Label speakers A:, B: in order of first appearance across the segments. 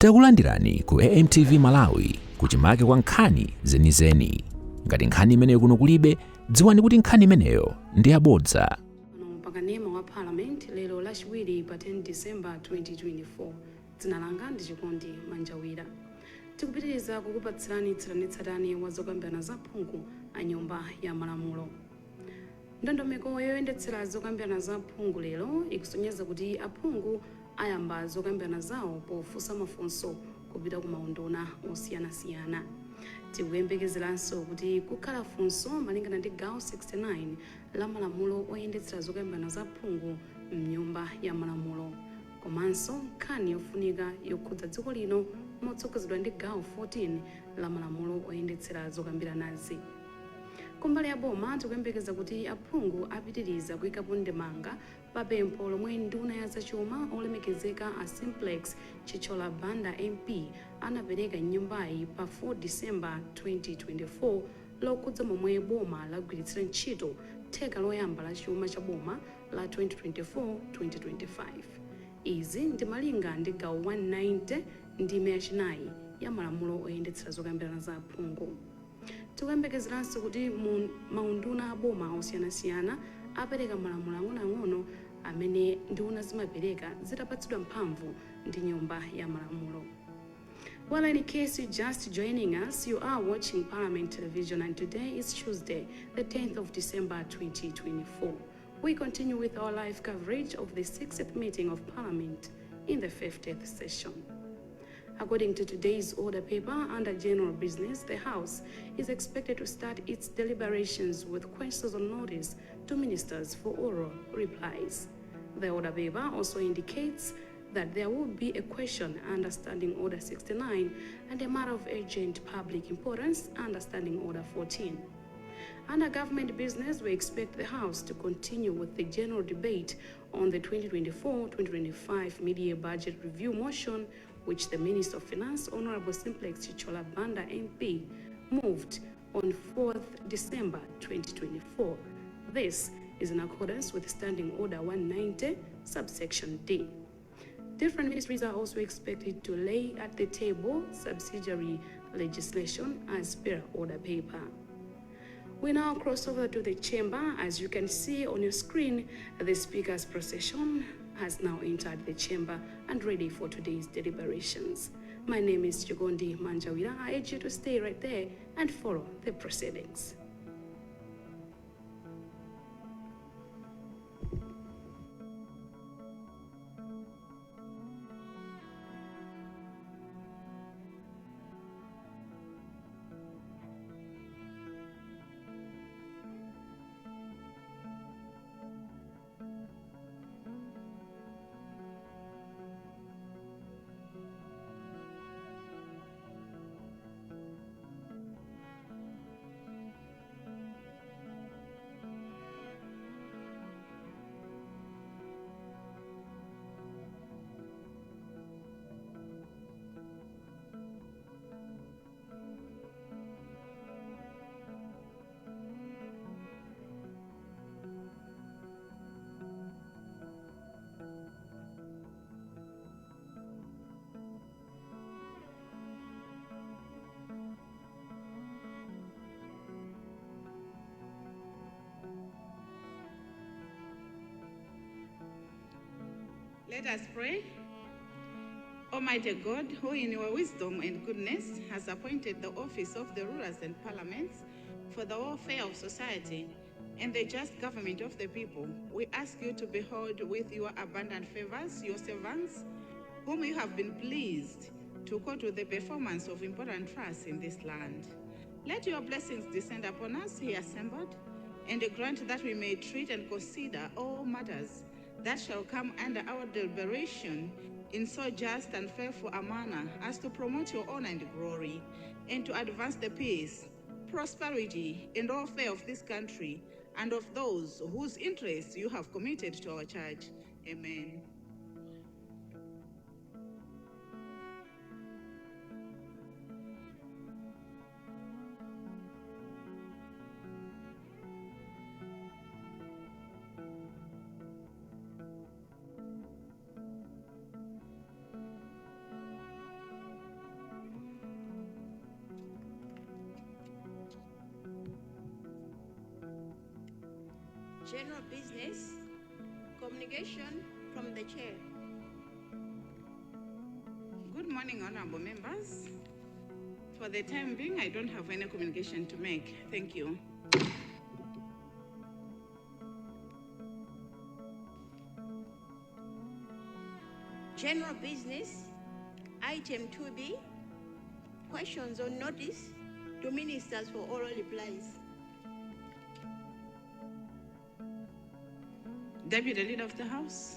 A: Takulandirani ku AMTV Malawi kuchimake kwa nkhani zenizeni. Ngati nkhani imeneyo kuno kulibe, dziwani kuti nkhani imeneyo ndi yabodza.
B: Pakanema wa Parliament lero lachiwiri pa 10 December 2024. Dzina langa ndi Chikondi Manjawira. Tikupitiriza kukupatsirani tsatanetsatane wa zokambirana za phungu a nyumba ya malamulo. Ndondomeko yoyendetsera zokambirana za phungu lero ikusonyeza kuti aphungu ayamba zokambirana zawo pofunsa mafunso kupita ku maunduna osiyanasiyana. Tikuyembekezeranso kuti kukhala funso malingana ndi gawo 69 la malamulo oyendetsera zokambirana za phungu mnyumba ya malamulo. Komanso nkhani yofunika yokhudza dziko lino motsogozedwa ndi gawo 14 la malamulo oyendetsera zokambiranazi. Kumbali ya boma tikuyembekeza kuti aphungu apitiriza kuyikapo ndemanga pa pempho lomwe nduna ya zachuma olemekezeka a Simplex Chichola Banda MP anapereka nyumbayi pa 4 December 2024 lokhudza momwe boma lagwiritsira ntchito theka loyamba la chuma cha boma la 2024-2025. Izi ndi malinga ndi gawo 190 ndime yachinayi ya malamulo oyendetsera zokambirana za aphungu. Tikuyembekezeranso kuti maunduna aboma osiyanasiyana apereka malamulo ang'onoang'ono amene nduna zimapereka zitapatsidwa mphamvu ndi nyumba ya malamulo. Well, in case you're just joining us, you are watching Parliament Television, and today is Tuesday, the 10th of December 2024. We continue with our live coverage of the 6th meeting of Parliament in the 50th session. According to today's order paper, under general business, the House is expected to start its deliberations with questions on notice to ministers for oral replies. The order paper also indicates that there will be a question under Standing Order 69 and a matter of urgent public importance under Standing Order 14. Under government business, we expect the House to continue with the general debate on the 2024-2025 mid-year budget review motion, which the Minister of Finance, Honorable Simplex Chichola Banda MP, moved on 4th December 2024. This is in accordance with Standing Order 190, subsection D. Different ministries are also expected to lay at the table subsidiary legislation as per order paper. We now cross over to the chamber. As you can see on your screen, the Speaker's procession has now entered the chamber and ready for today's deliberations. My name is Chikondi Manjawira. I urge you to stay right there and follow the proceedings.
C: Let us pray. Almighty God, who in your wisdom and goodness has appointed the office of the rulers and parliaments for the welfare of society and the just government of the people, we ask you to behold with your abundant favors your servants, whom you have been pleased to call to the performance of important tasks in this land. Let your blessings descend upon us here assembled, and grant that we may treat and consider all matters that shall come under our deliberation in so just and faithful a manner as to promote your honor and glory, and to advance the peace, prosperity, and welfare of this country and of those whose interests you have committed to our church. Amen.
D: General business, communication from the chair.
C: Good morning, honorable members. For the time being, I don't have any communication to make. Thank you.
D: General business, item 2B, questions on notice to ministers for oral replies.
C: Deputy Leader of the House.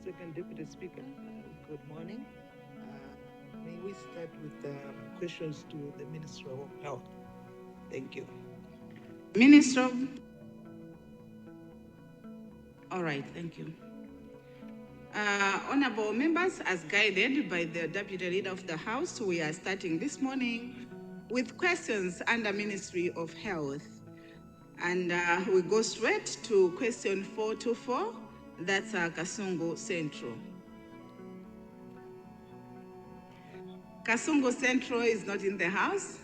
E: Second Deputy Speaker, good morning. May we start with questions to the Minister of Health? Thank you.
C: Minister of... All right, thank you. Honorable members, as guided by the Deputy Leader of the House, we are starting this morning with questions under Ministry of Health. And we go straight to question 424, that's Kasungu Central. Kasungu Central is not in the house.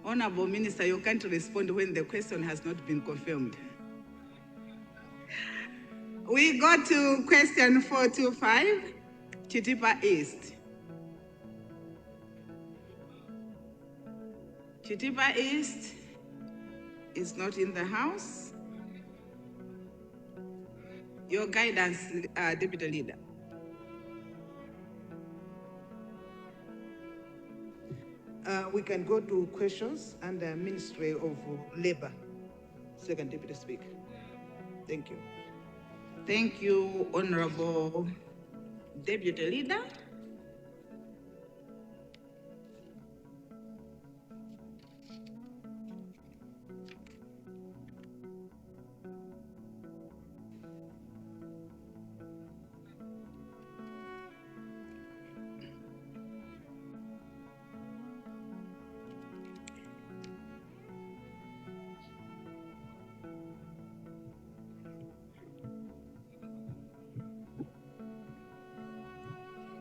C: Honorable Minister, you can't respond when the question has not been confirmed. We go to question 425, Chitipa East. Chitipa East is not in the house. Your guidance, Deputy Leader.
E: We can go to questions under Ministry of Labor. Second Deputy Speaker. Thank you.
C: Thank you, Honorable Deputy Leader.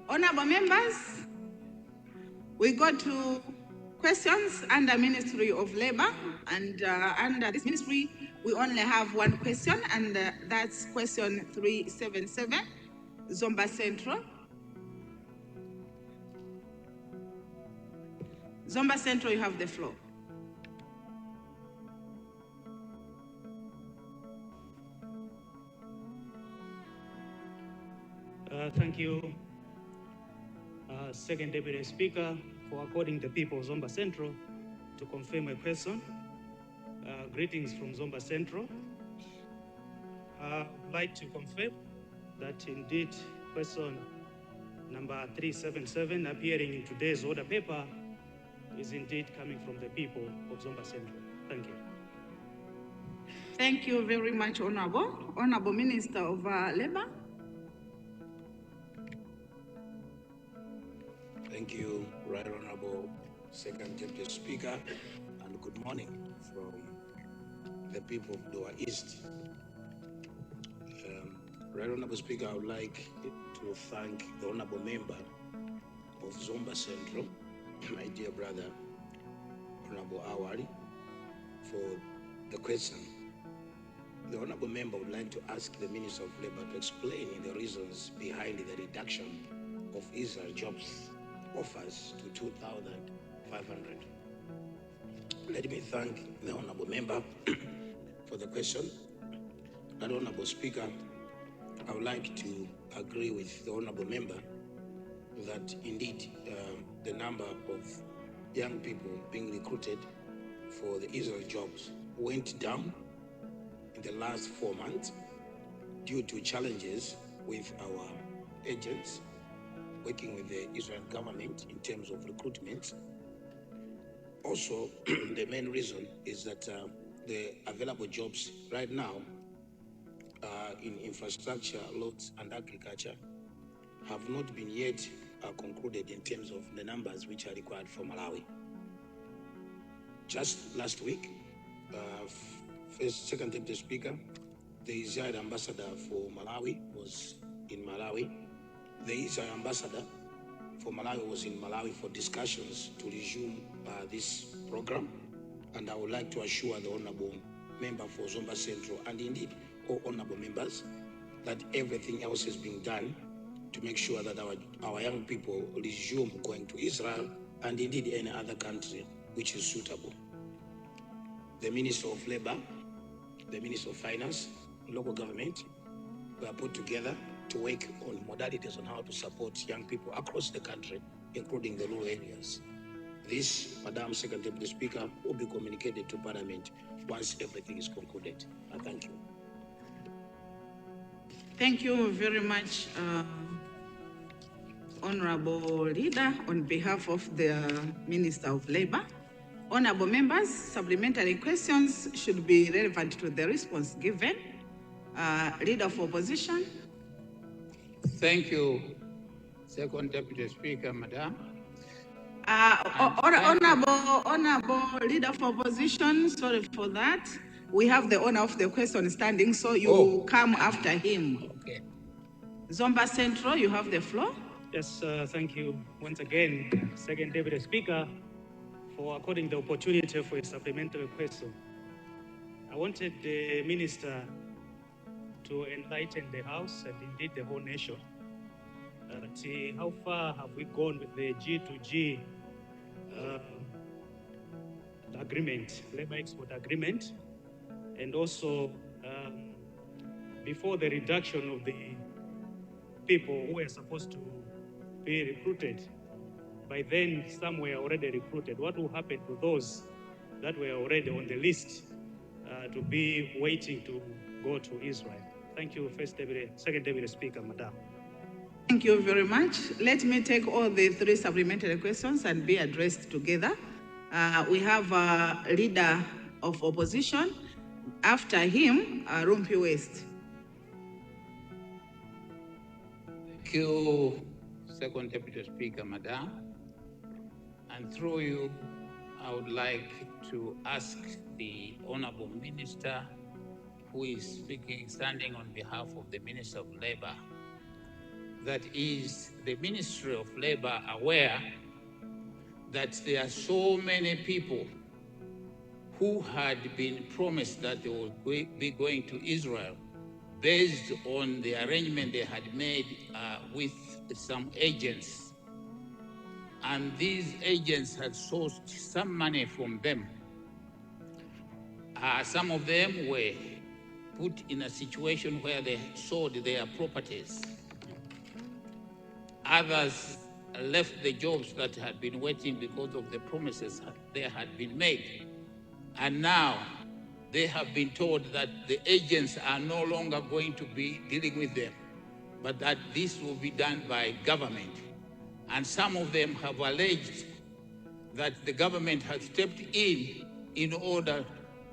C: Honorable members, we go to questions under Ministry of Labor, and under this ministry, we only have one question, and that's question 377, Zomba Central. Zomba Central, you have the floor.
F: Thank you, Second Deputy Speaker, for according the people of Zomba Central to confirm a question. Greetings from Zomba Central. I'd like to confirm that indeed question number 377 appearing in today's order paper is indeed coming from the people of Zomba Central. Thank you.
C: Thank you very much, Honorable Minister of Labor.
G: Thank you, Right Honorable Second Deputy Speaker, and good morning from the people of Doha East. Right Honorable Speaker, I would like to thank the Honorable Member of Zomba Central, my dear brother, Honorable Awari, for the question. The Honorable Member would like to ask the Minister of Labor to explain the reasons behind the reduction of Israel jobs offers to 2,500. Let me thank the Honorable Member for the question. And Honorable Speaker, I would like to agree with the Honorable Member that indeed the number of young people being recruited for the Israel jobs went down in the last 4 months due to challenges with our agents working with the Israel government in terms of recruitment. Also, the main reason is that the available jobs right now in infrastructure, roads, and agriculture have not been yet concluded in terms of the numbers which are required for Malawi. Just last week, Second Deputy Speaker, the Israel ambassador for Malawi was in Malawi. The Israel ambassador for Malawi was in Malawi for discussions to resume this program. And I would like to assure the Honorable Member for Zomba Central, and indeed all Honorable Members, that everything else is being done to make sure that our young people resume going to Israel and indeed any other country which is suitable. The Minister of Labor, the Minister of Finance, local government, we are put together to work on modalities on how to support young people across the country, including the rural areas. This, Madam Second Deputy Speaker, will be communicated to Parliament once everything is concluded. Thank you.
C: Thank you very much, Honorable Leader, on behalf of the Minister of Labor. Honorable members, supplementary questions should be relevant to the response given. Leader of Opposition.
H: Thank you, Second Deputy Speaker, Madam.
C: Honorable Leader of Opposition, sorry for that. We have the owner of the question standing, so you come after him.
H: Okay.
C: Zomba Central, you have the floor.
F: Yes, thank you once again, Second Deputy Speaker, for according the opportunity for a supplementary question. I wanted the Minister to enlighten the House and indeed the whole nation. How far have we gone with the G2G agreement, labor export agreement, and also before the reduction of the people who were supposed to be recruited. By then, some were already recruited. What will happen to those that were already on the list to be waiting to go to Israel? Thank you, Second Deputy Speaker, Madam.
C: Thank you very much. Let me take all the three supplementary questions and be addressed together. We have a Leader of Opposition. After him, Rumpi West.
H: Thank you, Second Deputy Speaker, Madam. And through you, I would like to ask the Honorable Minister, who is speaking, standing on behalf of the Minister of Labor, that is the Ministry of Labor aware that there are so many people who had been promised that they would be going to Israel based on the arrangement they had made with some agents. And these agents had sourced some money from them. Some of them were put in a situation where they sold their properties. Others left the jobs that had been waiting because of the promises they had been made. And now they have been told that the agents are no longer going to be dealing with them, but that this will be done by government. And some of them have alleged that the government has stepped in order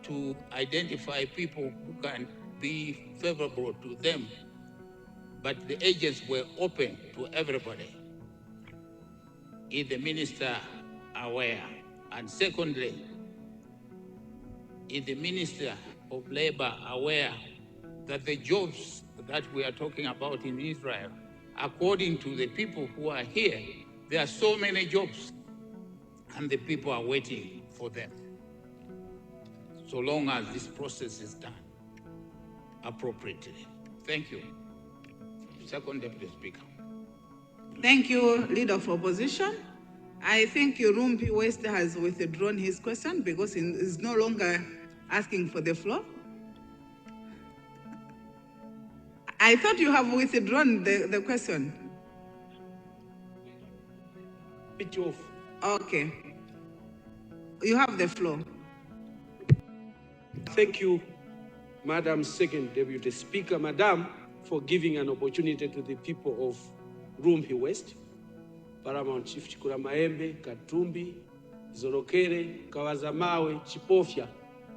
H: to identify people who can be favorable to them. But the agents were open to everybody. Is the Minister aware? And secondly, is the Minister of Labor aware that the jobs that we are talking about in Israel, according to the people who are here, there are so many jobs and the people are waiting for them, so long as this process is done appropriately. Thank you. Second Deputy Speaker.
C: Thank you, Leader of Opposition. I think Rumpi West has withdrawn his question because he is no longer asking for the floor. I thought you have withdrawn the question.
F: Switch off.
C: Okay. You have the floor.
I: Thank you, Madam Second Deputy Speaker, Madam, for giving an opportunity to the people of Rumpi West, Paramount Chief Chikura Maembe, Katumbi, Zorokere, Kawazamawe, Chipofya,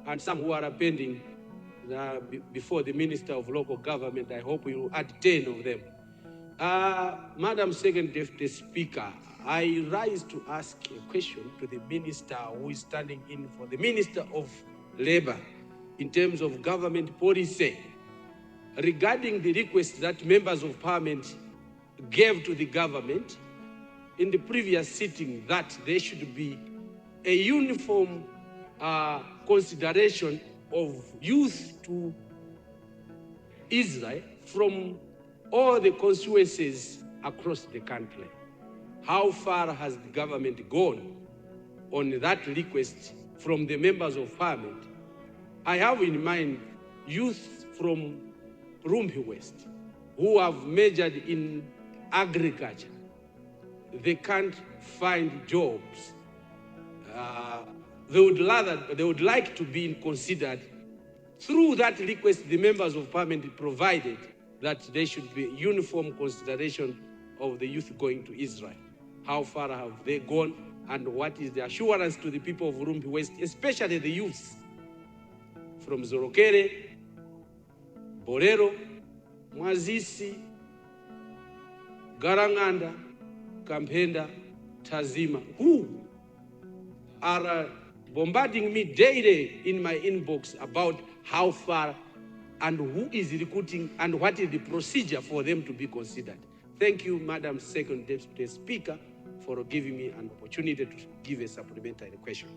I: and some who are pending before the Minister of Local Government. I hope you will add 10 of them. Madam Second Deputy Speaker, I rise to ask a question to the Minister who is standing in for the Minister of Labor in terms of government policy regarding the request that members of Parliament gave to the government in the previous sitting that there should be a uniform consideration of youth to Israel from all the constituencies across the country. How far has the government gone on that request from the members of parliament? I have in mind youth from Rumhi West who have majored in agriculture. They can't find jobs. They would like to be considered. Through that request, the members of parliament provided that there should be uniform consideration of the youth going to Israel. How far have they gone, and what is the assurance to the people of Rumbi West, especially the youths from Zorokere, Borero, Mwazisi, Garanganda, Kampenda, Tazima, who are bombarding me daily in my inbox about how far and who is recruiting and what is the procedure for them to be considered. Thank you, Madam Second Deputy Speaker, for giving me an opportunity to give a supplementary question.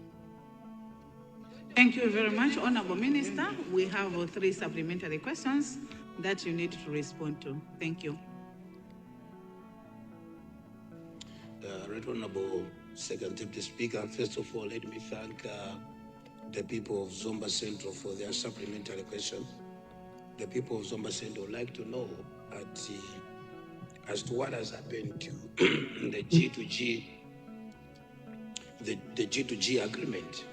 C: Thank you very much, Honorable Minister. We have 3 supplementary questions that you need to respond to. Thank you.
G: Right Honorable Second Deputy Speaker, first of all, let me thank the people of Zomba Central for their supplementary question. The people of Zomba Central would like to know as to what has happened to the G2G, the G2G agreement.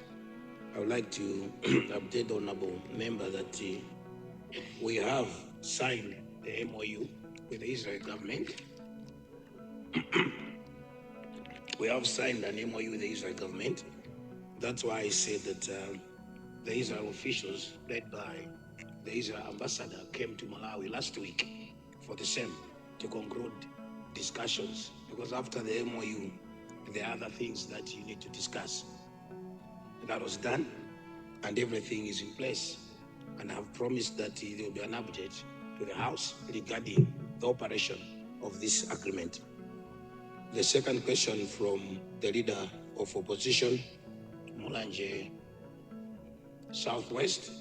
G: I would like to update the honorable member that we have signed the MOU with the Israel government. We have signed an MOU with the Israel government. That's why I said that the Israel officials led by the Israel ambassador came to Malawi last week for the same, to conclude discussions, because after the MOU, there are other things that you need to discuss. That was done, and everything is in place. And I've promised that there will be an update to the House regarding the operation of this agreement. The second question from the leader of opposition, Mulanje Southwest,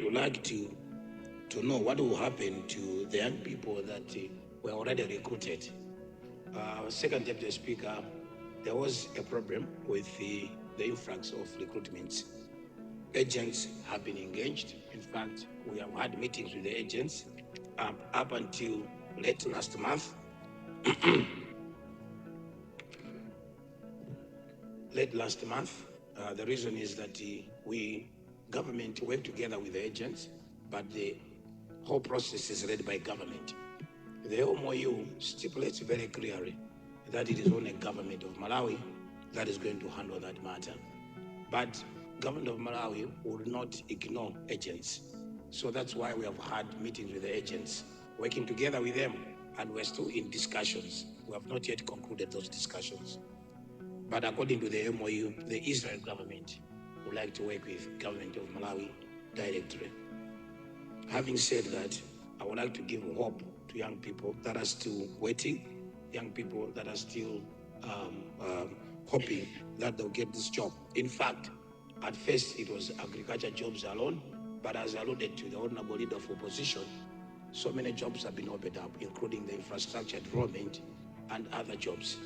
G: would like to know what will happen to the young people that were already recruited. Second Deputy Speaker, there was a problem with the influx of recruitments. Agents have been engaged. In fact, we have had meetings with the agents up until late last month. Late last month, the reason is that government work together with the agents, but the whole process is led by government. The MOU stipulates very clearly that it is only government of Malawi that is going to handle that matter. But government of Malawi will not ignore agents. So that's why we have had meetings with the agents, working together with them, and we're still in discussions. We have not yet concluded those discussions. But according to the MOU, the Israel government would like to work with government of Malawi directly. Having said that, I would like to give hope to young people that are still waiting, young people that are still hoping that they'll get this job. In fact, at first it was agriculture jobs alone, but as alluded to the honorable leader of opposition, so many jobs have been opened up, including the infrastructure development and other jobs.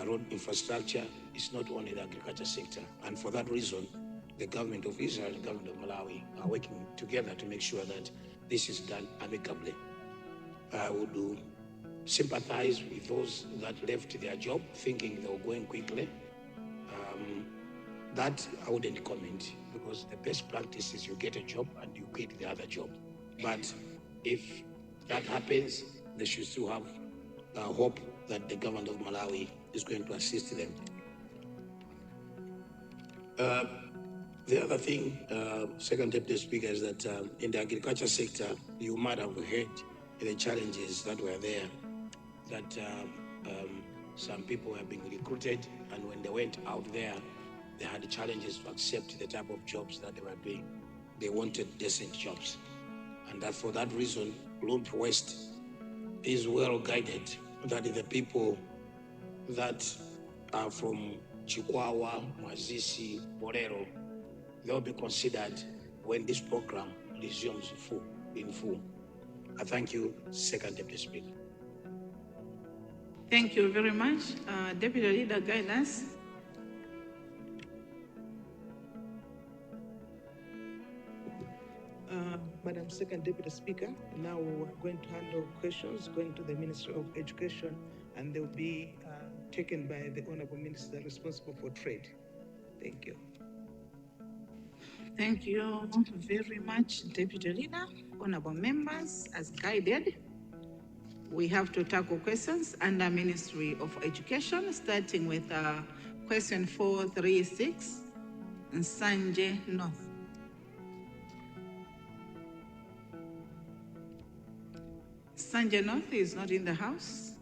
G: Road infrastructure is not only the agriculture sector, and for that reason, the government of Israel and the government of Malawi are working together to make sure that this is done amicably. I would sympathize with those that left their job thinking they were going quickly. That I wouldn't comment, because the best practice is you get a job and you quit the other job. But if that happens, they should still have hope that the government of Malawi is going to assist them. The other thing, Second Deputy Speaker, is that in the agriculture sector, you might have heard the challenges that were there, that some people were being recruited, and when they went out there, they had challenges to accept the type of jobs that they were doing. They wanted decent jobs. And that for that reason, Lump West is well guided, that the people that are from Chikwawa, Mwazisi, Borero, they'll be considered when this program resumes in full. I thank you, Second Deputy Speaker.
C: Thank you very much. Deputy Leader, guide us.
E: Madam Second Deputy Speaker, now we're going to handle questions going to the Ministry of Education, and they'll be taken by the Honorable Minister responsible for trade. Thank you.
C: Thank you very much, Deputy Leader. Honorable members, as guided, we have to tackle questions under Ministry of Education, starting with question 436, Nsanje North. Nsanje North is not in the house.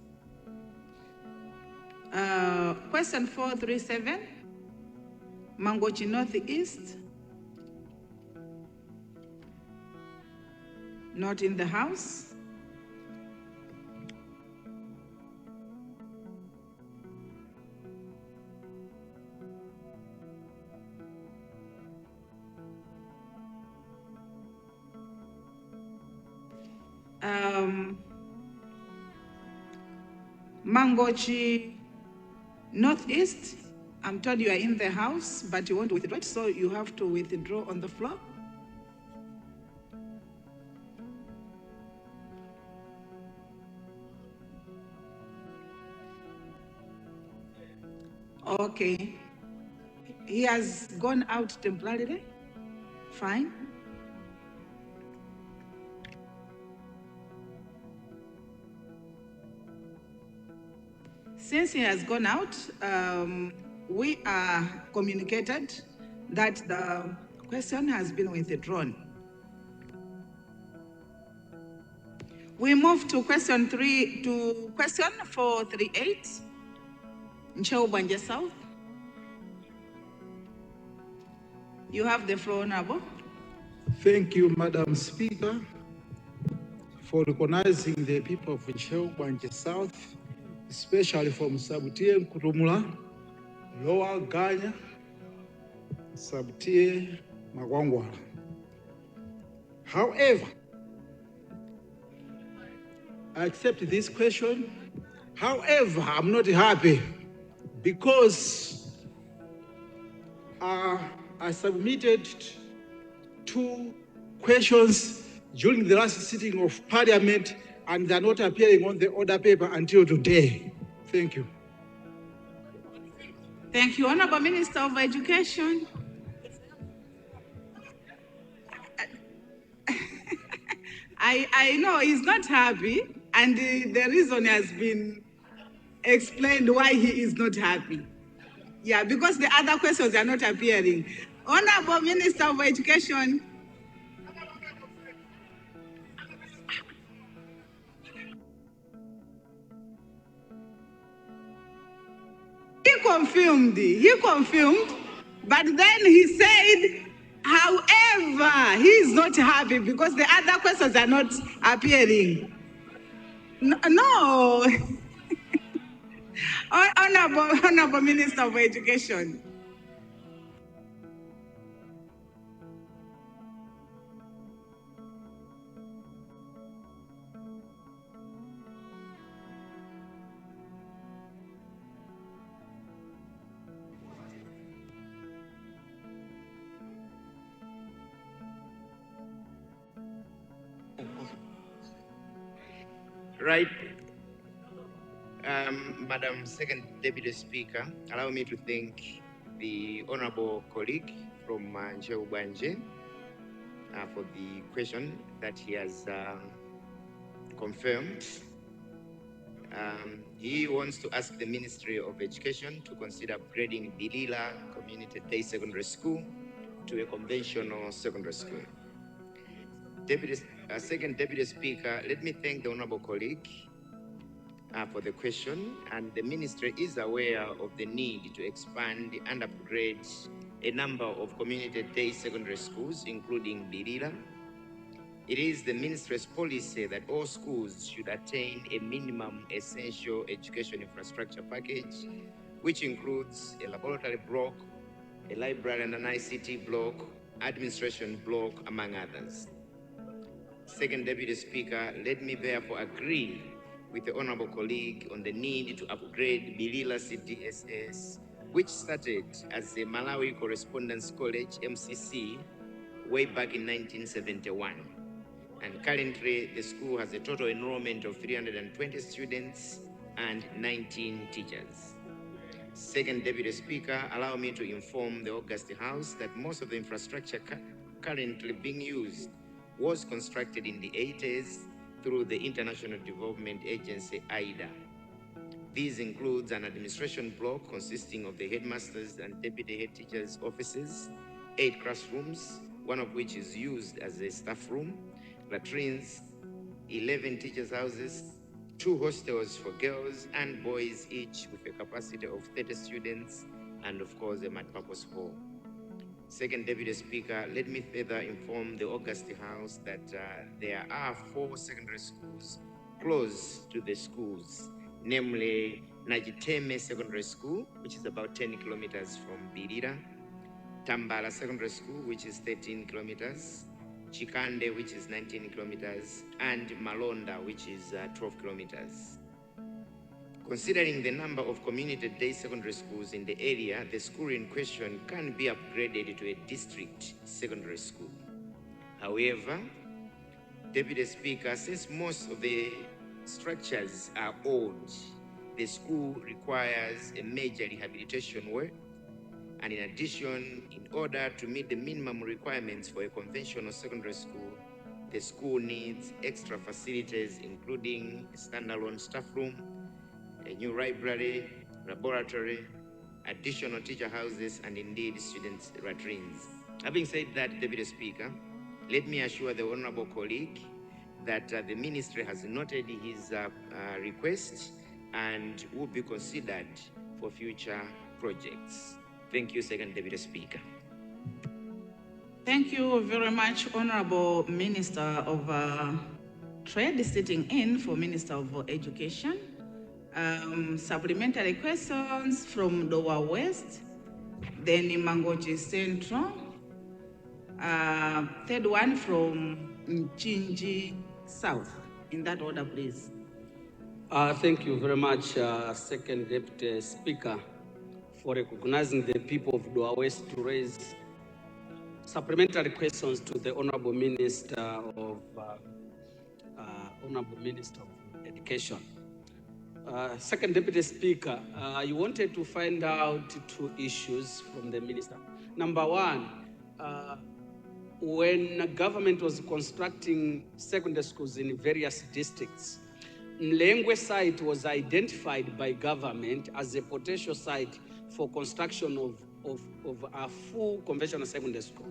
C: Question 437, Mangochi Northeast, not in the house. Mangochi Northeast, I'm told you are in the house, but you want to withdraw it, so you have to withdraw on the floor. Okay. He has gone out temporarily. Fine. Since he has gone out, we are communicated that the question has been withdrawn. We move to question 438, Nchewubanje South. You have the floor, Honorable.
I: Thank you, Madam Speaker, for recognizing the people of Nchewubanje South, especially from Sabutie Nkutumula, Lower Ganya, Sabutie Magwangwala. However, I accept this question. However, I'm not happy because I submitted 2 questions during the last sitting of Parliament, and they're not appearing on the order paper until today. Thank you.
C: Thank you, Honorable Minister of Education. I know he's not happy, and the reason has been explained why he is not happy. Yeah, because the other questions are not appearing. Honorable Minister of Education. He confirmed, but then he said, however, he is not happy because the other questions are not appearing. No. Honorable Minister of Education.
J: Right. Madam Second Deputy Speaker, allow me to thank the honorable colleague from Nchewubanje for the question that he has confirmed. He wants to ask the Ministry of Education to consider upgrading Bilila Community Day Secondary School to a conventional secondary school. Second Deputy Speaker, let me thank the honorable colleague for the question, and the ministry is aware of the need to expand and upgrade a number of community day secondary schools, including Bilila, It is the ministry's policy that all schools should attain a minimum essential education infrastructure package, which includes a laboratory block, a library and an ICT block, administration block, among others. Second Deputy Speaker, let me therefore agree with the honorable colleague on the need to upgrade Bilila CDSS, which started as the Malawi Correspondence College, MCC, way back in 1971. And currently, the school has a total enrollment of 320 students and 19 teachers. Second Deputy Speaker, allow me to inform the August House that most of the infrastructure currently being used was constructed in the 80s through the International Development Agency, AIDA. These includes an administration block consisting of the headmasters and deputy head teachers' offices, 8 classrooms, one of which is used as a staff room, latrines, 11 teachers' houses, 2 hostels for girls and boys, each with a capacity of 30 students, and of course, a multipurpose hall. Second Deputy Speaker, let me further inform the August House that there are 4 secondary schools close to the schools, namely Najiteme Secondary School, which is about 10 kilometers from Bilira, Tambala Secondary School, which is 13 kilometers, Chikande, which is 19 kilometers, and Malonda, which is 12 kilometers. Considering the number of community day secondary schools in the area, the school in question can be upgraded to a district secondary school. However, Deputy Speaker, since most of the structures are old, the school requires a major rehabilitation work. And in addition, in order to meet the minimum requirements for a conventional secondary school, the school needs extra facilities, including a standalone staff room, a new library, laboratory, additional teacher houses, and indeed students' latrines. Having said that, Deputy Speaker, let me assure the honorable colleague that the ministry has noted his request and will be considered for future projects. Thank you, Second Deputy Speaker.
C: Thank you very much, Honorable Minister of Trade, sitting in for Minister of Education. Supplementary questions from Dowa West, then Mangochi Central. Third one from Mchinji South. In that order, please.
I: Thank you very much, Second Deputy Speaker, for recognizing the people of Dowa West to raise supplementary questions to the Honorable Minister of Education. Second Deputy Speaker, you wanted to find out 2 issues from the Minister. Number 1, when the government was constructing secondary schools in various districts, Mlengwe site was identified by government as a potential site for construction of a full conventional secondary school.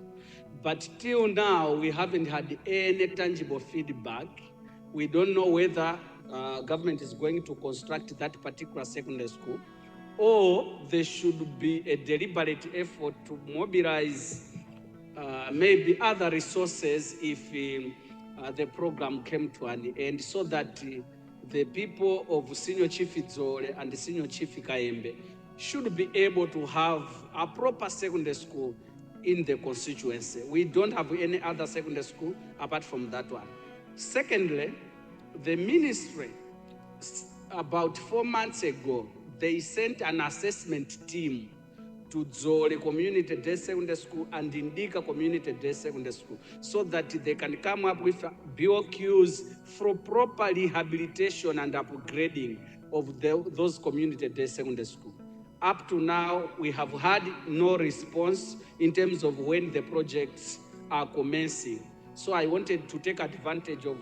I: But till now, we haven't had any tangible feedback. We don't know whether government is going to construct that particular secondary school, or there should be a deliberate effort to mobilize maybe other resources if the program came to an end, so that the people of Senior Chief Idzole and Senior Chief Kayembe should be able to have a proper secondary school in the constituency. We don't have any other secondary school apart from that one. Secondly, the ministry, about 4 months ago, they sent an assessment team to Dzole Community Day Secondary School and Indika Community Day Secondary School, so that they can come up with BOQs for proper rehabilitation and upgrading of those Community Day Secondary School. Up to now, we have had no response in terms of when the projects are commencing. So I wanted to take advantage of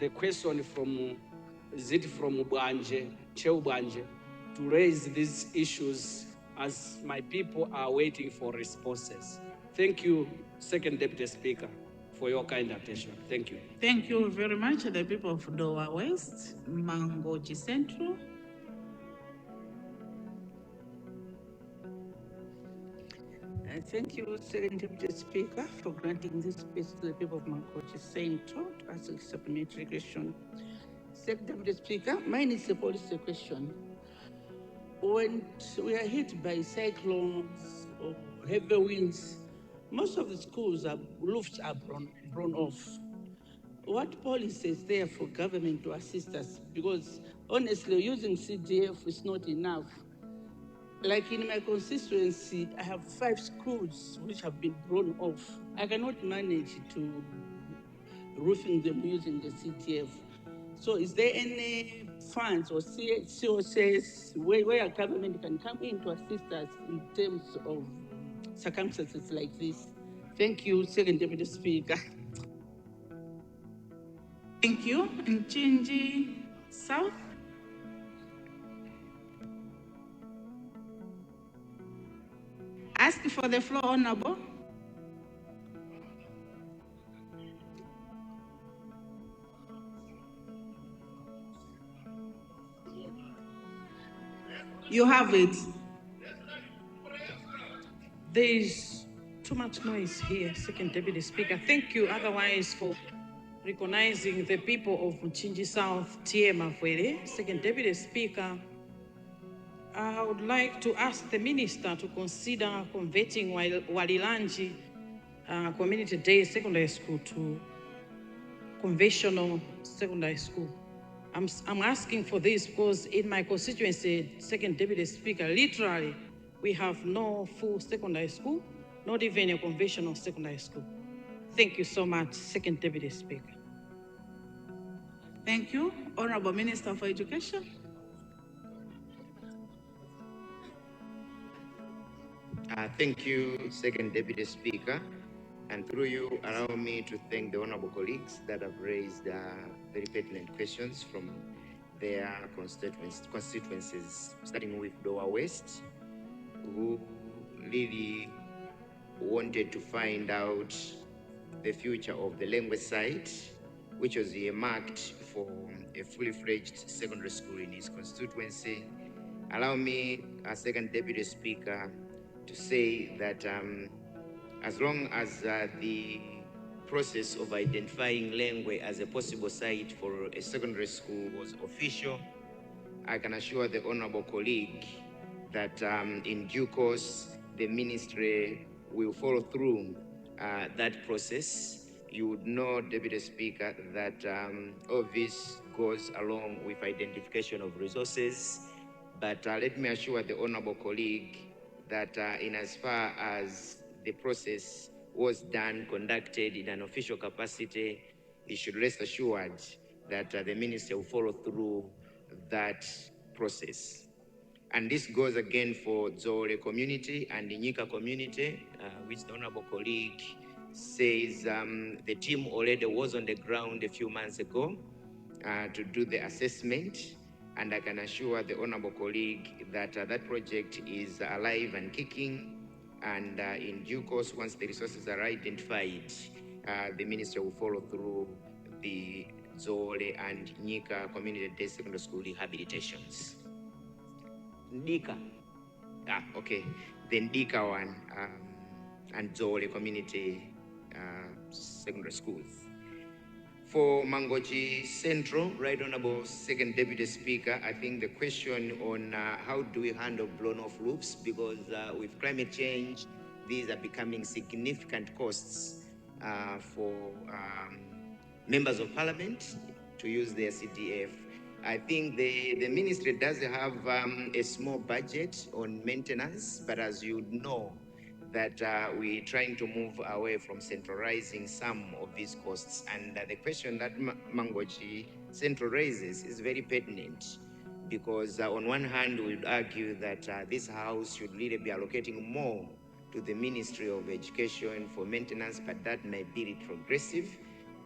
I: the question from Bwanje, Cheu Bwanje, to raise these issues as my people are waiting for responses. Thank you, Second Deputy Speaker, for your kind attention. Thank you.
C: Thank you very much, the people of Dowa West, Mangochi Central. Thank you, Second Deputy Speaker, for granting this space to the people of Mangochi Central to ask a supplementary question. Second Deputy Speaker, mine is a policy question. When we are hit by cyclones or heavy winds, most of the schools roofs are blown off. What policy is there for government to assist us? Because honestly, using CDF is not enough. Like in my constituency, I have 5 schools which have been blown off. I cannot manage to roofing them using the CDF. So is there any funds or COCs where government can come in to assist us in terms of circumstances like this? Thank you, Second Deputy Speaker. Thank you. Nchinji South. Ask for the floor, Honorable. You have it.
K: There is too much noise here, Second Deputy Speaker. Thank you otherwise for recognizing the people of Mchinji South, Tiema Fwere. Second Deputy Speaker, I would like to ask the Minister to consider converting Walilanji Community Day Secondary School to conventional secondary school. I'm asking for this because in my constituency, Second Deputy Speaker, literally, we have no full secondary school, not even a conventional secondary school. Thank you so much, Second Deputy Speaker.
C: Thank you. Honorable Minister for Education.
J: Thank you, Second Deputy Speaker. And through you, allow me to thank the honorable colleagues that have raised very pertinent questions from their constituencies, starting with Doha West, who really wanted to find out the future of the language site, which was earmarked for a fully fledged secondary school in his constituency. Allow me, as Second Deputy Speaker, to say that as long as the process of identifying Lengwe as a possible site for a secondary school was official, I can assure the honorable colleague that in due course, the ministry will follow through that process. You would know, Deputy Speaker, that all this goes along with identification of resources. But let me assure the honorable colleague that in as far as the process was conducted in an official capacity, he should rest assured that the minister will follow through that process. And this goes again for ZOMWE community and the Nyika community, which the honorable colleague says the team already was on the ground a few months ago to do the assessment. And I can assure the honorable colleague that that project is alive and kicking. And in due course, once the resources are identified, the minister will follow through the ZOMWE and Nyika Community Day Secondary School rehabilitations. Ndika. Okay. The Ndika one and ZOMWE Community Secondary Schools. For Mangochi Central, Right Honorable Second Deputy Speaker, I think the question on how do we handle blown off roofs, because with climate change, these are becoming significant costs for members of parliament to use their CDF. I think the ministry does have a small budget on maintenance, but as you know, that we're trying to move away from centralizing some of these costs. And the question that Mangochi Central raises is very pertinent, because on one hand, we would argue that this house should really be allocating more to the Ministry of Education for maintenance, but that may be retrogressive,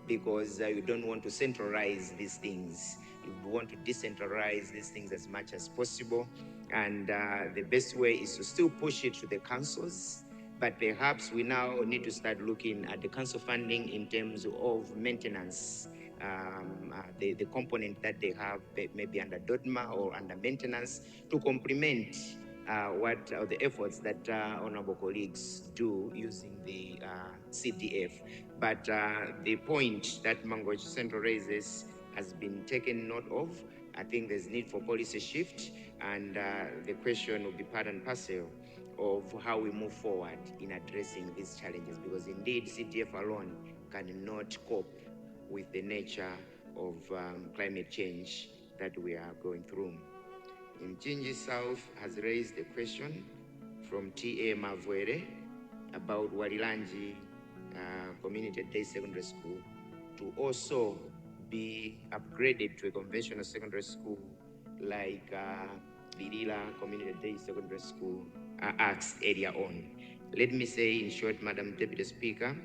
J: because you don't want to centralize these things. You want to decentralize these things as much as possible. And the best way is to still push it to the councils. But perhaps we now need to start looking at the council funding in terms of maintenance, the component that they have maybe under DOTMA or under maintenance, to complement the efforts that honorable colleagues do using the CDF. But the point that Mangochi Central raises has been taken note of. I think there's need for policy shift, and the question will be part and parcel of how we move forward in addressing these challenges, because indeed CDF alone cannot cope with the nature of climate change that we are going through. Mchinji South has raised a question from TA Mavwere about Walilanji Community Day Secondary School to also be upgraded to a conventional secondary school like Lirila Community Day Secondary School asked earlier on. Let me say in short, Madam Deputy Speaker,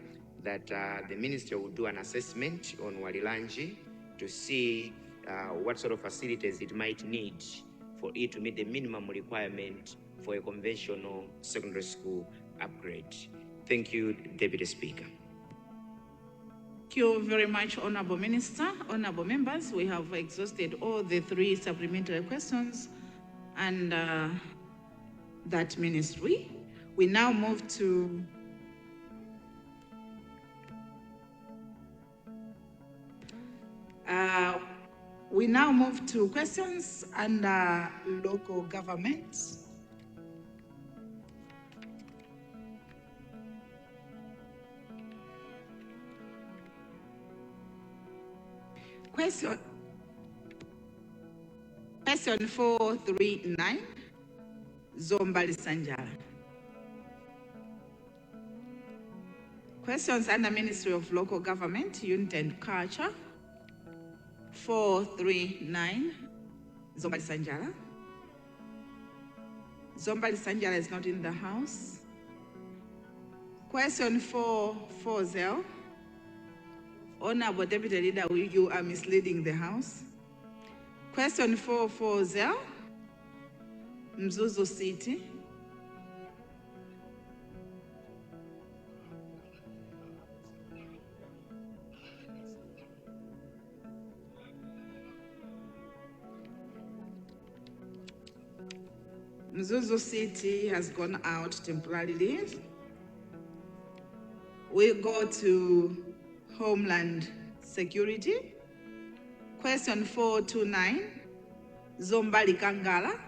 J: that the Minister will do an assessment on Walilanji to see what sort of facilities it might need for it to meet the minimum requirement for a conventional secondary school upgrade. Thank you, Deputy Speaker.
C: Thank you very much, Honorable Minister. Honorable members, we have exhausted all the 3 supplementary questions and that ministry. We now move to questions under local government. Question 439, Zombali Sanjala. Questions under Ministry of Local Government, Unit and Culture. 439, Zombali Sanjala. Zombali Sanjala is not in the house. Question 440, Honorable Deputy Leader, you are misleading the House. Question 440, Mzuzu City. Mzuzu City has gone out temporarily. We go to Homeland Security. Question 429, Zombali Kangala.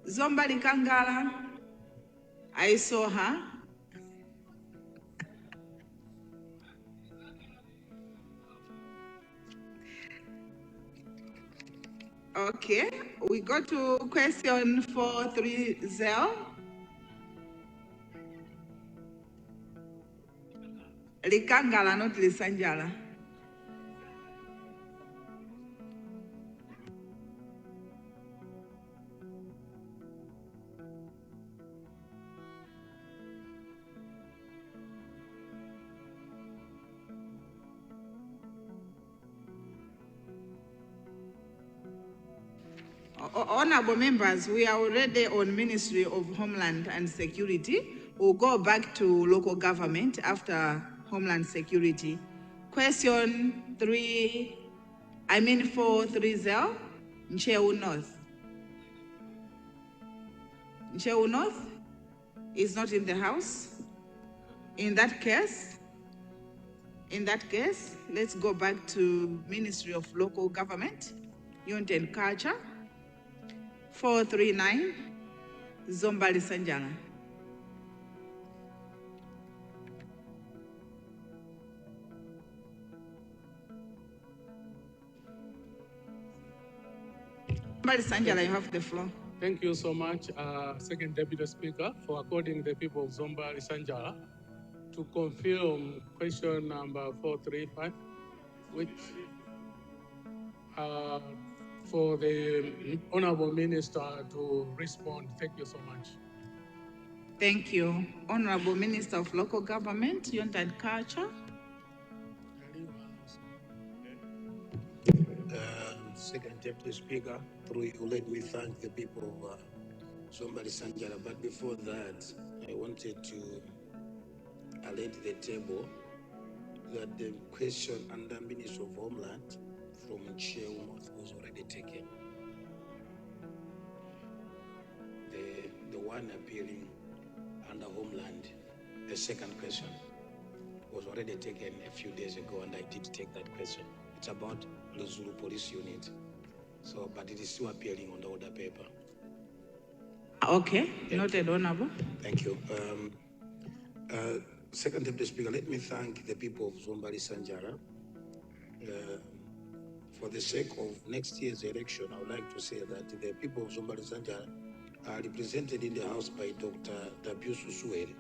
C: Zombali Kangala, I saw her. Okay, we go to question 430. Likangala, not Lisanjala. Honorable members, we are already on Ministry of Homeland and Security. We'll go back to local government after Homeland Security. Question 430, Nchewu North. Nchewu North is not in the house. In that case, let's go back to Ministry of Local Government, Unit and Culture. 439, Zombali Sanjala. Zombali Sanjala, you have the floor.
I: Thank you so much, Second Deputy Speaker, for according the people of Zombali Sanjala to confirm question number 435, which for the Honorable Minister to respond. Thank you so much.
C: Thank you. Honorable Minister of Local Government, Youth and Culture.
G: Second Deputy Speaker, through you, let me thank the people of Zombali Sanjala. But before that, I wanted to alert the table that the question under Ministry of Homeland from Cheu was already taken. The one appearing under Homeland, the second question, was already taken a few days ago, and I did take that question. It's about the Zulu Police Unit. So, but it is still appearing on the order paper.
C: Okay, noted, Honorable.
G: Thank you. Second Deputy Speaker, let me thank the people of Zombali Sanjara. For the sake of next year's election, I would like to say that the people of Zombali Sanjara are represented in the House by Dr. Dabiusu Suwere.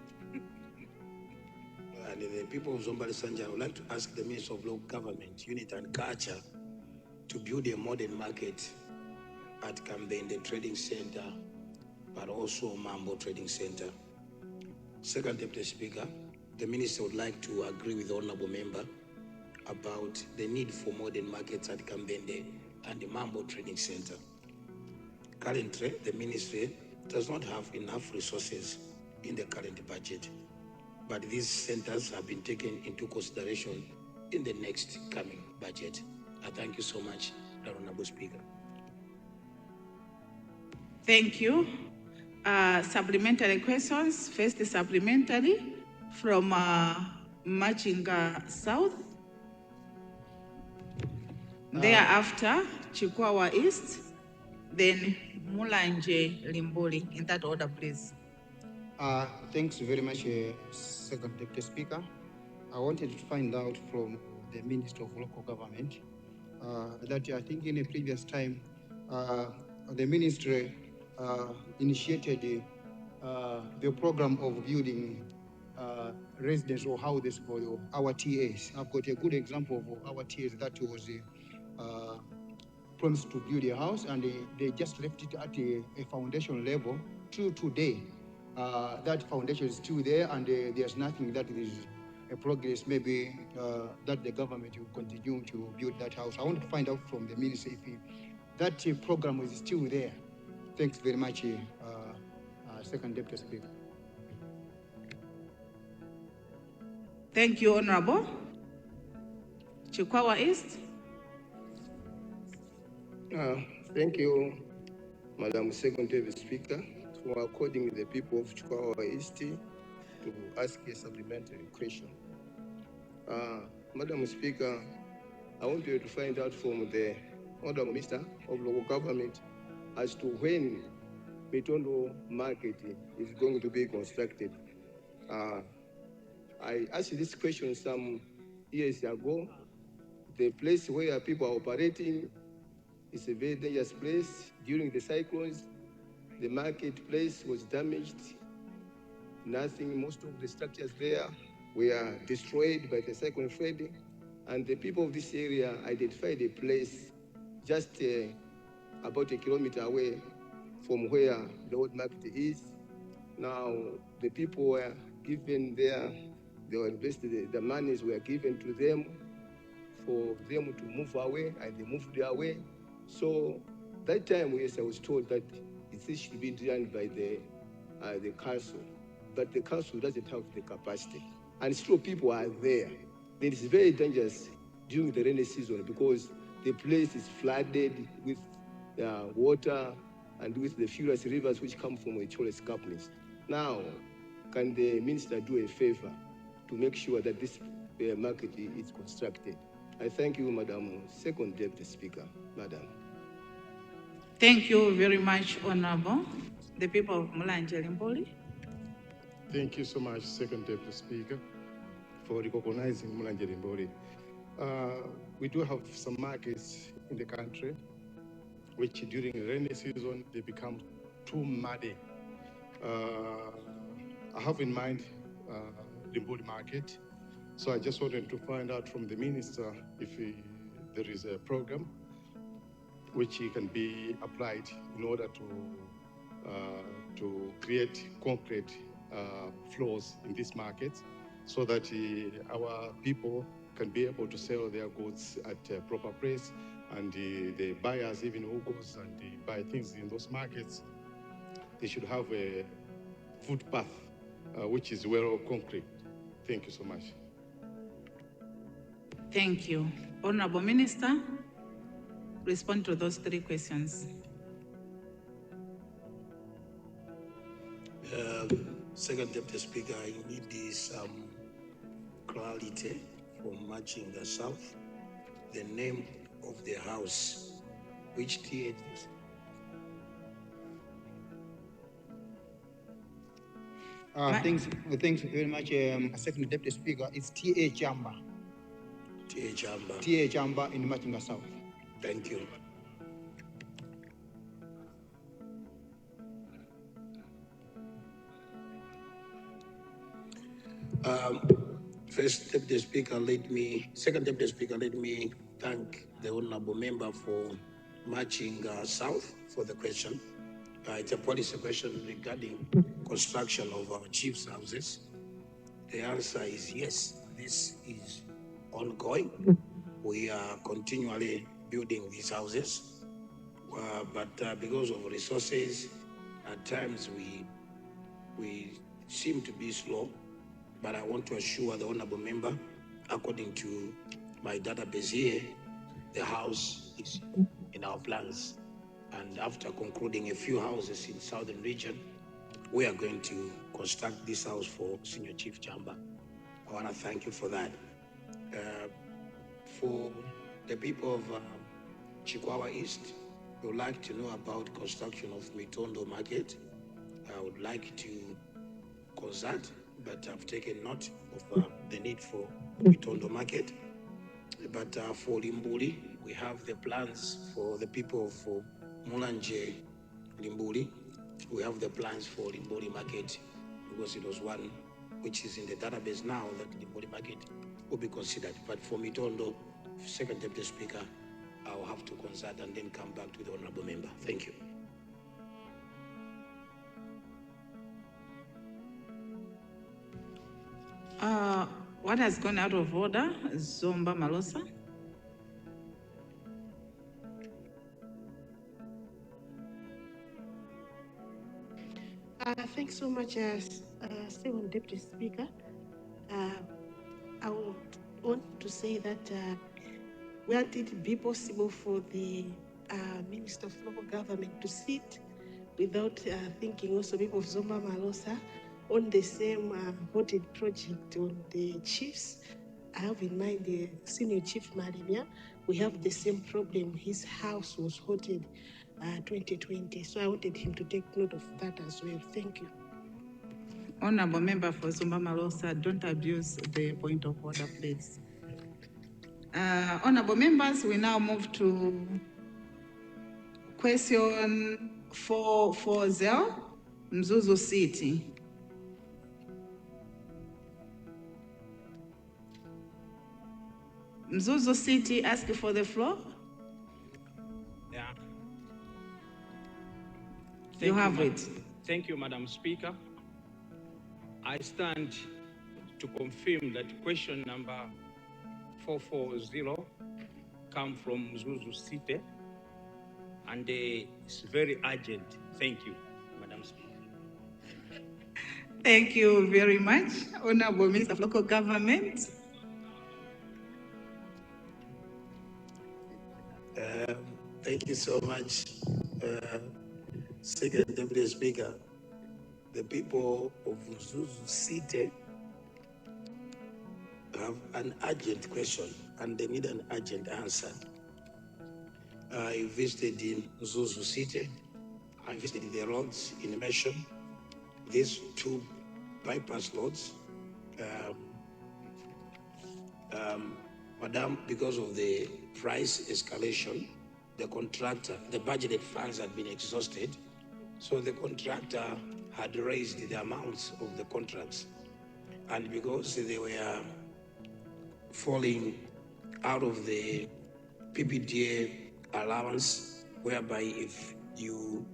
G: And the people of Zombali Sanjara would like to ask the Minister of Local Government, Unit and Culture to build a modern market at Kambende Trading Center, but also Mambo Trading Center. Second Deputy Speaker, the Minister would like to agree with the Honorable Member about the need for modern markets at Kambende and the Mambo Trading Center. Currently, the Ministry does not have enough resources in the current budget, but these centers have been taken into consideration in the next coming budget. I thank you so much, Honorable Speaker.
C: Thank you. Supplementary questions. First, the supplementary from Machinga South. Thereafter, Chikwawa East, then Mulanje Limboli. In that order, please.
L: Thanks very much, Second Deputy Speaker. I wanted to find out from the Minister of Local Government that I think in a previous time, the Ministry initiated the program of building residence or houses for our TAs. I've got a good example of our TAs that was promised to build a house, and they just left it at a foundation level. Till today, that foundation is still there, and there's nothing that is a progress. Maybe that the government will continue to build that house. I want to find out from the minister if that program is still there. Thanks very much, Second Deputy Speaker.
C: Thank you, Honorable. Chikwawa East.
M: Thank you, Madam Second Deputy Speaker, for according the people of Chikwawa East to ask a supplementary question. Madam Speaker, I want you to find out from the Honorable Minister of Local Government as to when Mitondo Market is going to be constructed. I asked this question some years ago. The place where people are operating is a very dangerous place. During the cyclones, the marketplace was damaged. Nothing, most of the structures there were destroyed by the cyclone Freddy. And the people of this area identified a place just about a kilometer away from where the old market is. Now, the people were given there, they were invested, the monies were given to them for them to move away, and they moved away. So that time, yes, I was told that it should be done by the council, but the council doesn't have the capacity. And still people are there. It is very dangerous during the rainy season because the place is flooded with water and with the furious rivers which come from the tourist companies. Now, can the minister do a favor to make sure that this market is constructed? I thank you, Madam Second Deputy Speaker. Madam.
C: Thank you very much, Honorable. The people of Mulanje Limboli.
N: Thank you so much, Second Deputy Speaker, for recognizing Mulanje Limboli. We do have some markets in the country which during the rainy season, they become too muddy. I have in mind Limboli Market. So I just wanted to find out from the minister if there is a program which can be applied in order to create concrete floors in these markets so that our people can be able to sell their goods at a proper price, and the buyers, even who goes and buy things in those markets, they should have a footpath which is well concrete. Thank you so much.
C: Thank you. Honorable Minister. respond to those three questions.
G: Second Deputy Speaker, I need some clarity from Machinga South. The name of the house, which TH?
L: Thanks very much, Second Deputy Speaker. It's TA Chamber.
G: TA Chamber.
L: TA Chamber in Machinga South.
G: Thank you. Second Deputy Speaker, let me thank the honorable member for matching South for the question. It's a policy question regarding construction of our chief's houses. The answer is yes, this is ongoing. We are continually building these houses, but because of resources, at times we seem to be slow. But I want to assure the honorable member, according to my database here, the house is in our plans. And after concluding a few houses in southern region, we are going to construct this house for Senior Chief Chamber. I want to thank you for that. For the people of Chikwawa East, we would like to know about construction of Mitondo Market. I would like to consult, but I've taken note of the need for Mitondo Market. But for Limbuli, we have the plans for the people of Mulanje Limbuli. We have the plans for Limbuli Market because it was one which is in the database now that Limbuli Market will be considered. But for Mitondo, Second Deputy Speaker, I will have to consult and then come back to the honorable member. Thank you.
C: What has gone out of order? Zomba Malosa.
O: Thanks so much, Second Deputy Speaker. I would want to say that will it be possible for the Minister of Local Government to sit without thinking also people of Zomba Malosa on the same voted project on the chiefs? I have in mind the Senior Chief Marimia. We have the same problem. His house was voted 2020. So I wanted him to take note of that as well. Thank you.
C: Honorable member for Zomba Malosa, don't abuse the point of order, please. Honorable members, we now move to question 440, Mzuzu City. Mzuzu City, ask for the floor.
P: Yeah.
C: You have it.
P: Thank you, Madam Speaker. I stand to confirm that question number 440 come from Mzuzu City, and it's very urgent. Thank you, Madam Speaker.
C: Thank you very much, Honorable Minister of Local Government.
G: Thank you so much, Second Deputy Speaker. The people of Zuzu City have an urgent question and they need an urgent answer. I visited in Zuzu City. I visited the roads in Mission. These two bypass roads. Madam, because of the price escalation, the contractor, the budgeted funds had been exhausted. So the contractor had raised the amounts of the contracts. And because they were falling out of the PPDA allowance, whereby if you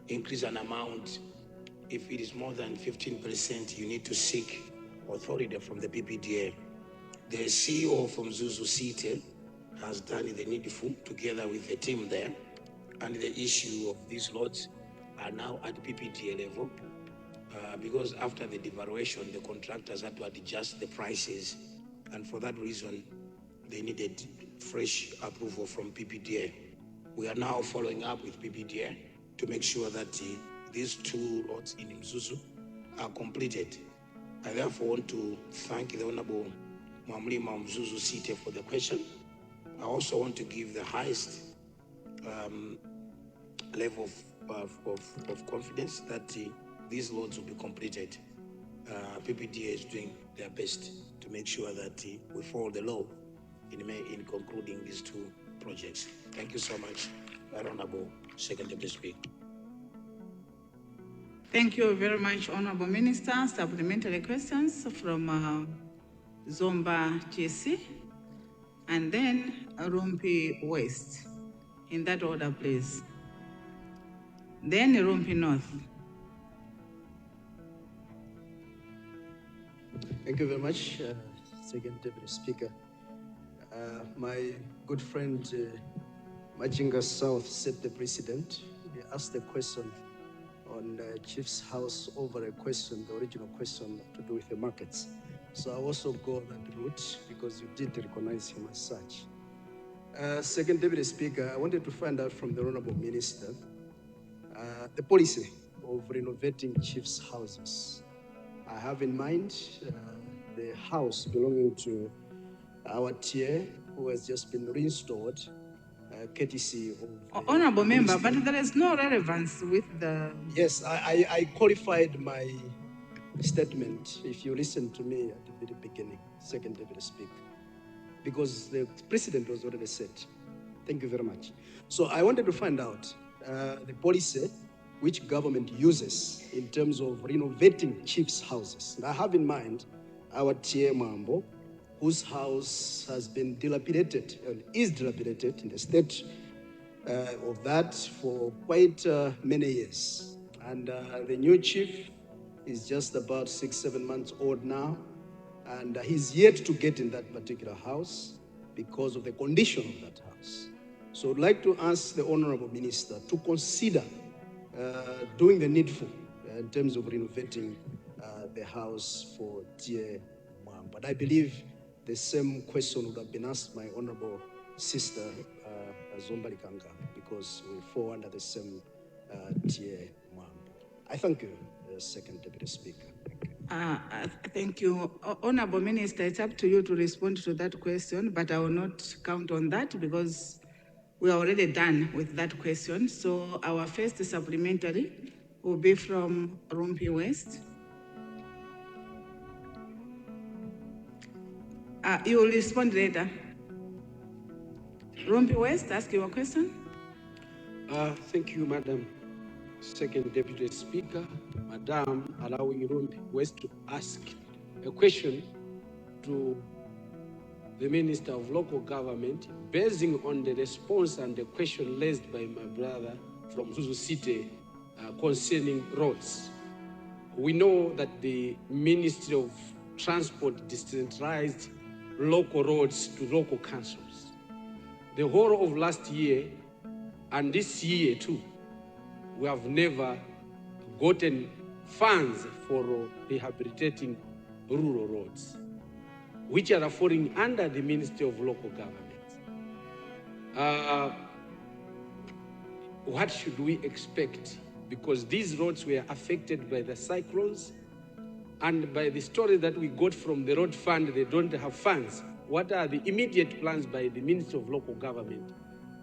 G: increase an amount, if it is more than 15%, you need to seek authority from the PPDA. The CEO from Zuzu City has done the needful together with the team there, and the issue of these lots are now at PPDA level because after the devaluation, the contractors had to adjust the prices, and for that reason, they needed fresh approval from PPDA. We are now following up with PPDA to make sure that these 2 roads in Mzuzu are completed. I therefore want to thank the Honorable Mwamlima Mzuzu City for the question. I also want to give the highest level of confidence that these roads will be completed. PPDA is doing their best to make sure that we follow the law in concluding these 2 projects. Thank you so much, Honorable Second Deputy Speaker.
C: Thank you very much, Honorable Minister. Supplementary questions from Zomba GC, and then Rumpi West. In that order, please. Then Rumpi North.
Q: Thank you very much, Second Deputy Speaker. My good friend Majinga South set the precedent. He asked the question on Chief's House over a question, the original question to do with the markets. So I also go that route because you did recognize him as such. Second Deputy Speaker, I wanted to find out from the Honorable Minister the policy of renovating Chief's houses. I have in mind the house belonging to our tier who has just been reinstalled, courtesy of...
C: Honorable Member, but there is no relevance with the...
Q: Yes, I qualified my statement, if you listen to me at the very beginning, Second Deputy Speaker, because the precedent was already set. Thank you very much. So I wanted to find out the policy which government uses in terms of renovating chiefs' houses. And I have in mind our Tie Mambo, whose house has been dilapidated and is dilapidated in the state of that for quite many years. And the new chief is just about 6-7 months old now, and he's yet to get in that particular house because of the condition of that house. So I'd like to ask the Honorable Minister to consider doing the needful in terms of renovating the house for Tie Mam. But I believe the same question would have been asked my Honorable Sister Zomba Likanga, because we fall under the same Tie Mam. I thank you, Second Deputy Speaker.
C: Thank you. Honorable Minister, it's up to you to respond to that question, but I will not count on that because we are already done with that question. So our first supplementary will be from Rumpi West. You will respond later. Rumpi West, ask your question.
I: Thank you, Madam Second Deputy Speaker. Madam, allowing Rumpi West to ask a question to the Minister of Local Government, basing on the response and the question raised by my brother from Zuzu City concerning roads. We know that the Ministry of Transport decentralized local roads to local councils. The whole of last year and this year too, we have never gotten funds for rehabilitating rural roads, which are falling under the Ministry of Local Government. What should we expect? Because these roads were affected by the cyclones, and by the story that we got from the road fund, they don't have funds. What are the immediate plans by the Ministry of Local Government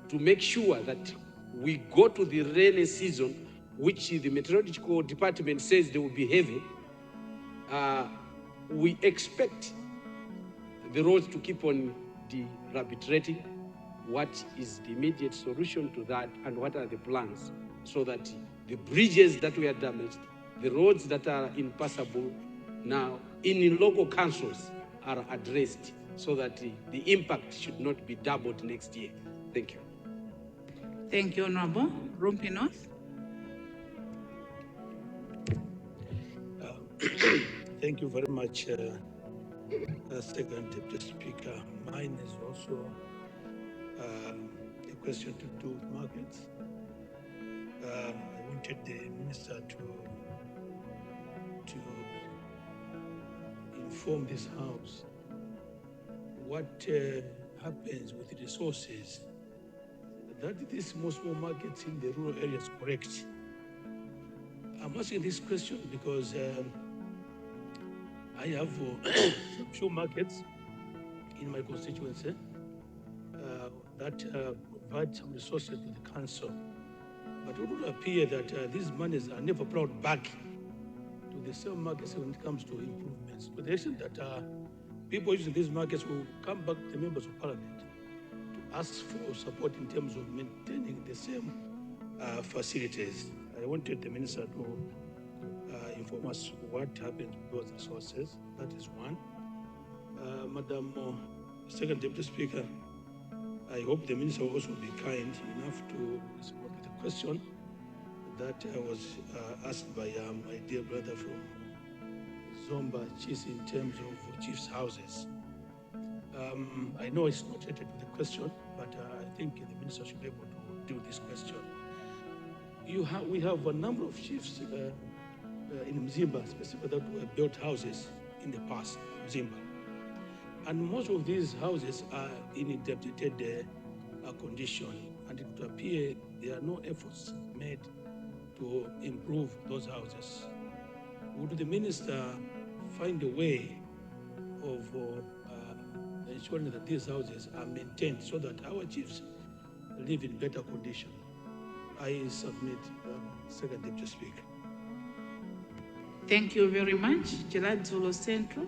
I: to make sure that we go to the rainy season, which the meteorological department says they will be heavy? We expect the roads to keep on deteriorating. What is the immediate solution to that, and what are the plans so that the bridges that were damaged, the roads that are impassable now in local councils are addressed so that the impact should not be doubled next year? Thank you.
C: Thank you, Honorable. Rumpi North.
G: Thank you very much, Second Deputy Speaker. Mine is also a question to do with markets. I wanted the Minister to inform this House what happens with the resources
I: that these small markets in the rural areas correct? I'm asking this question because I have some few markets in my constituency that provide some resources to the council. But it would appear that these monies are never brought back to the same markets when it comes to improvements. To the extent that people using these markets will come back to the members of parliament to ask for support in terms of maintaining the same facilities. I wanted the minister to inform us what happens with those resources. That is one. Madam Second Deputy Speaker, I hope the minister will also be kind enough to respond to the question that was asked by my dear brother from Zomba Chiefs in terms of chiefs' houses. I know it's not related to the question, but I think the minister should be able to do this question. We have a number of chiefs in Mzimba, specifically that were built houses in the past, Mzimba. And most of these houses are in a dilapidated condition, and it would appear there are no efforts made to improve those houses. Would the minister find a way of ensuring that these houses are maintained so that our chiefs live in better condition? I submit, Second Deputy Speaker.
C: Thank you very much. Gerard Zulu Central.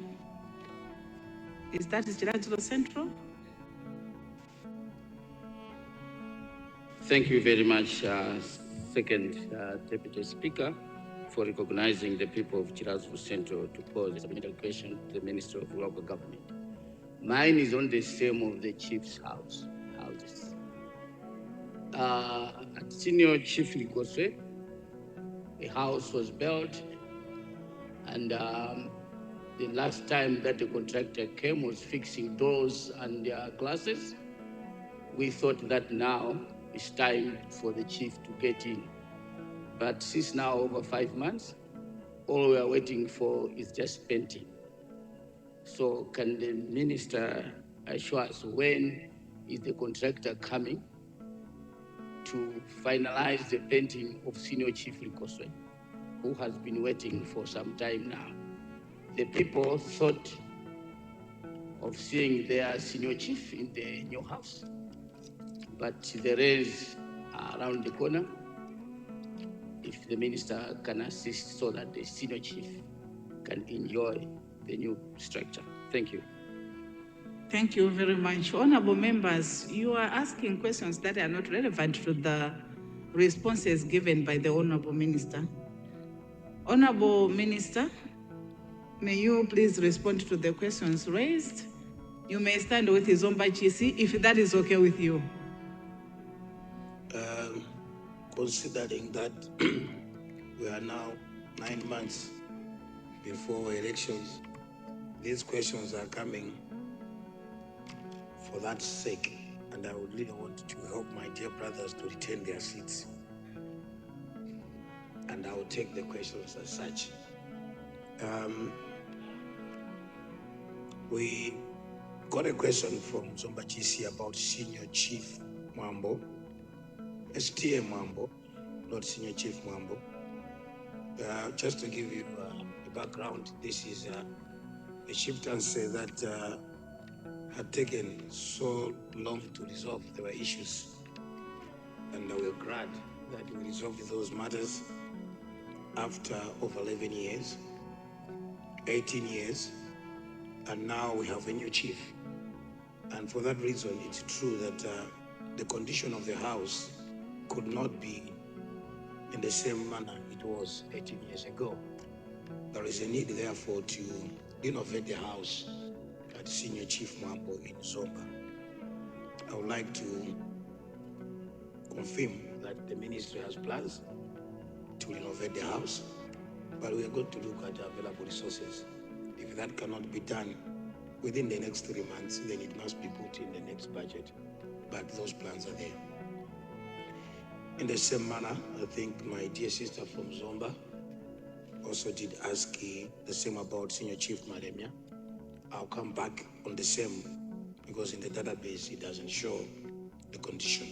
C: Is Gerard Zulu Central?
H: Thank you very much, Second Deputy Speaker, for recognizing the people of Chirazu Central to pose a supplementary question to the Minister of Local Government. Mine is on the same of the chief's houses. At Senior Chief Ligoswe, a house was built, and the last time that the contractor came was fixing doors and glasses. We thought that now it's time for the chief to get in. But since now over 5 months, all we are waiting for is just painting. So can the minister assure us when is the contractor coming to finalize the painting of Senior Chief Likoswe, who has been waiting for some time now? The people thought of seeing their senior chief in the new house, but the rains are around the corner. If the minister can assist so that the senior chief can enjoy the new structure. Thank you.
C: Thank you very much. Honorable members, you are asking questions that are not relevant to the responses given by the Honorable Minister. Honorable Minister, may you please respond to the questions raised? You may stand with his own Chisi if that is okay with you.
G: Considering that we are now 9 months before elections, these questions are coming for that sake, and I would really want to help my dear brothers to retain their seats. And I will take the questions as such. We got a question from Zomba GC about Senior Chief Mwambo, STA Mwambo, not Senior Chief Mwambo. Just to give you a background, this is a chieftaincy that had taken so long to resolve. There were issues, and we are glad that we resolved those matters after over 11 years, 18 years, and now we have a new chief. And for that reason, it's true that the condition of the house could not be in the same manner it was 18 years ago. There is a need, therefore, to innovate the house at Senior Chief Mwambo in Zomba. I would like to confirm that the ministry has plans to renovate the house, but we are going to look at available resources. If that cannot be done within the next 3 months, then it must be put in the next budget. But those plans are there. In the same manner, I think my dear sister from Zomba also did ask the same about Senior Chief Maremia. I'll come back on the same because in the database it doesn't show the condition.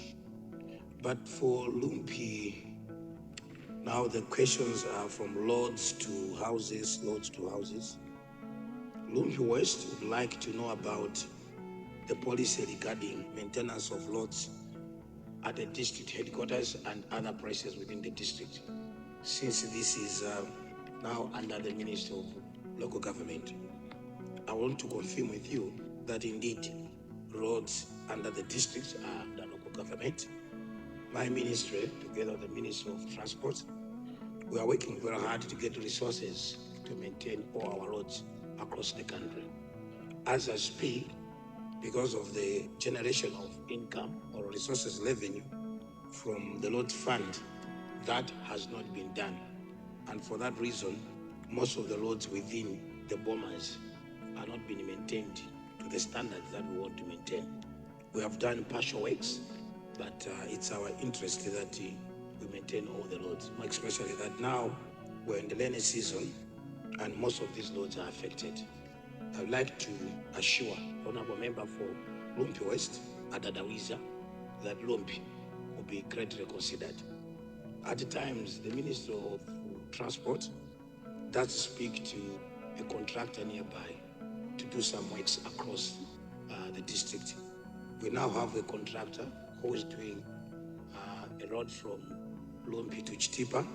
G: But for Lumpi, now the questions are from lords to houses, lords to houses. Lumpi West would like to know about the policy regarding maintenance of lots at the district headquarters and other places within the district, since this is now under the Ministry of Local Government. I want to confirm with you that indeed roads under the districts are under local government. My ministry, together with the Ministry of Transport, we are working very hard to get resources to maintain all our roads across the country. As I speak, because of the generation of income or resources revenue from the road fund, that has not been done. And for that reason, most of the roads within the bombers are not being maintained to the standards that we want to maintain. We have done partial works, but it's our interest that we maintain all the roads, more especially that now we're in the rainy season and most of these roads are affected. I'd like to assure the Honorable Member for Lumpi West, Adadawiza, that Lumpi will be greatly considered. At times, the Minister of Transport does speak to a contractor nearby to do some works across the district. We now have a contractor who is doing a road from Lumpi to Chitipa,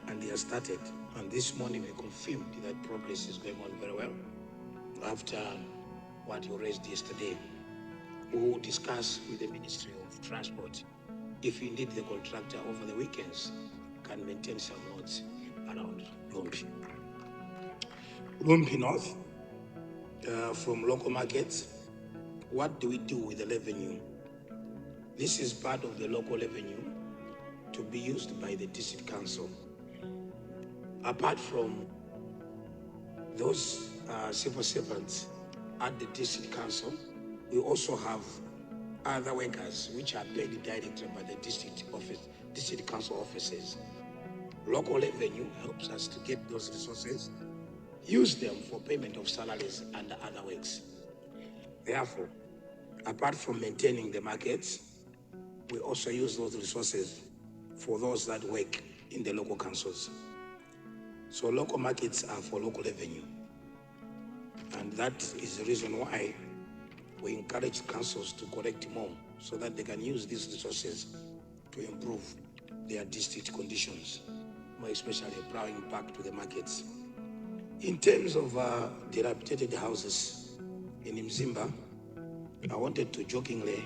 G: and they have started. And this morning we confirmed that progress is going on very well. After what you raised yesterday, we will discuss with the Ministry of Transport if indeed the contractor over the weekends can maintain some roads around Lumpi. Lumpi North, from local markets, what do we do with the revenue? This is part of the local revenue to be used by the district council. Apart from those civil servants at the district council, we also have other workers which are paid directly by the district council offices. Local revenue helps us to get those resources, use them for payment of salaries and other works. Therefore, apart from maintaining the markets, we also use those resources for those that work in the local councils. So local markets are for local revenue. And that is the reason why we encourage councils to collect more so that they can use these resources to improve their district conditions, more especially plowing back to the markets. In terms of dilapidated houses in Mzimba, I wanted to jokingly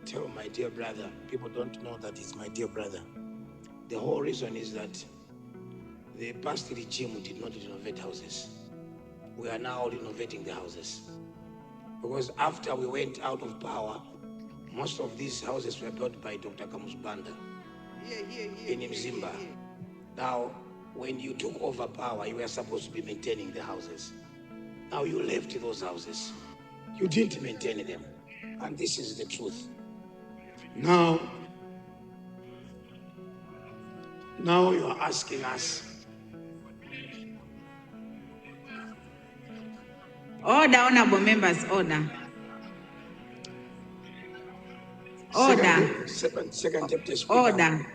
G: tell my dear brother, people don't know that it's my dear brother. The whole reason is that the past regime did not renovate houses. We are now renovating the houses. Because after we went out of power, most of these houses were built by Dr. Kamusbanda in Mzimba. Now, when you took over power, you were supposed to be maintaining the houses. Now you left those houses. You didn't maintain them. And this is the truth. Now you are asking us.
C: Order, honorable members, order. Order.
G: Second Deputy Speaker.
C: Order.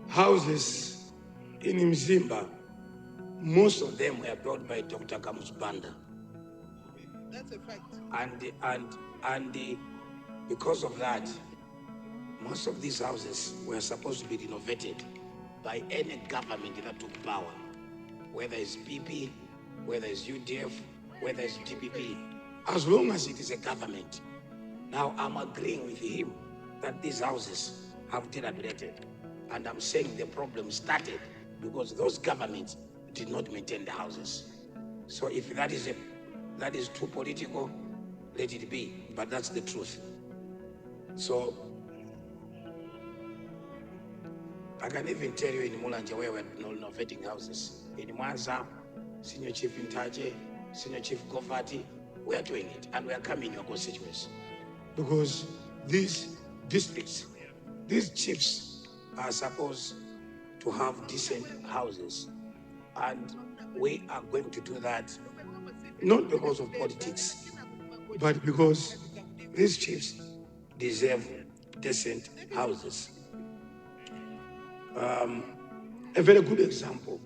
G: Houses in Mzimba, most of them were built by Dr. Kamusbanda.
E: That's a fact.
G: And because of that, most of these houses were supposed to be renovated by any government that took power, whether it's PP, whether it's UDF, whether it's DPP, as long as it is a government. Now I'm agreeing with him that these houses have dilapidated. And I'm saying the problem started because those governments did not maintain the houses. So if that is too political, let it be, but that's the truth. So I can even tell you in Mulanje where we're renovating houses. In Mwanza, Senior Chief Intaje, Senior Chief Govati, we are doing it and we are coming in your constituency. Because these districts, these chiefs are supposed to have decent houses. And we are going to do that not because of politics, but because these chiefs deserve decent houses. A very good example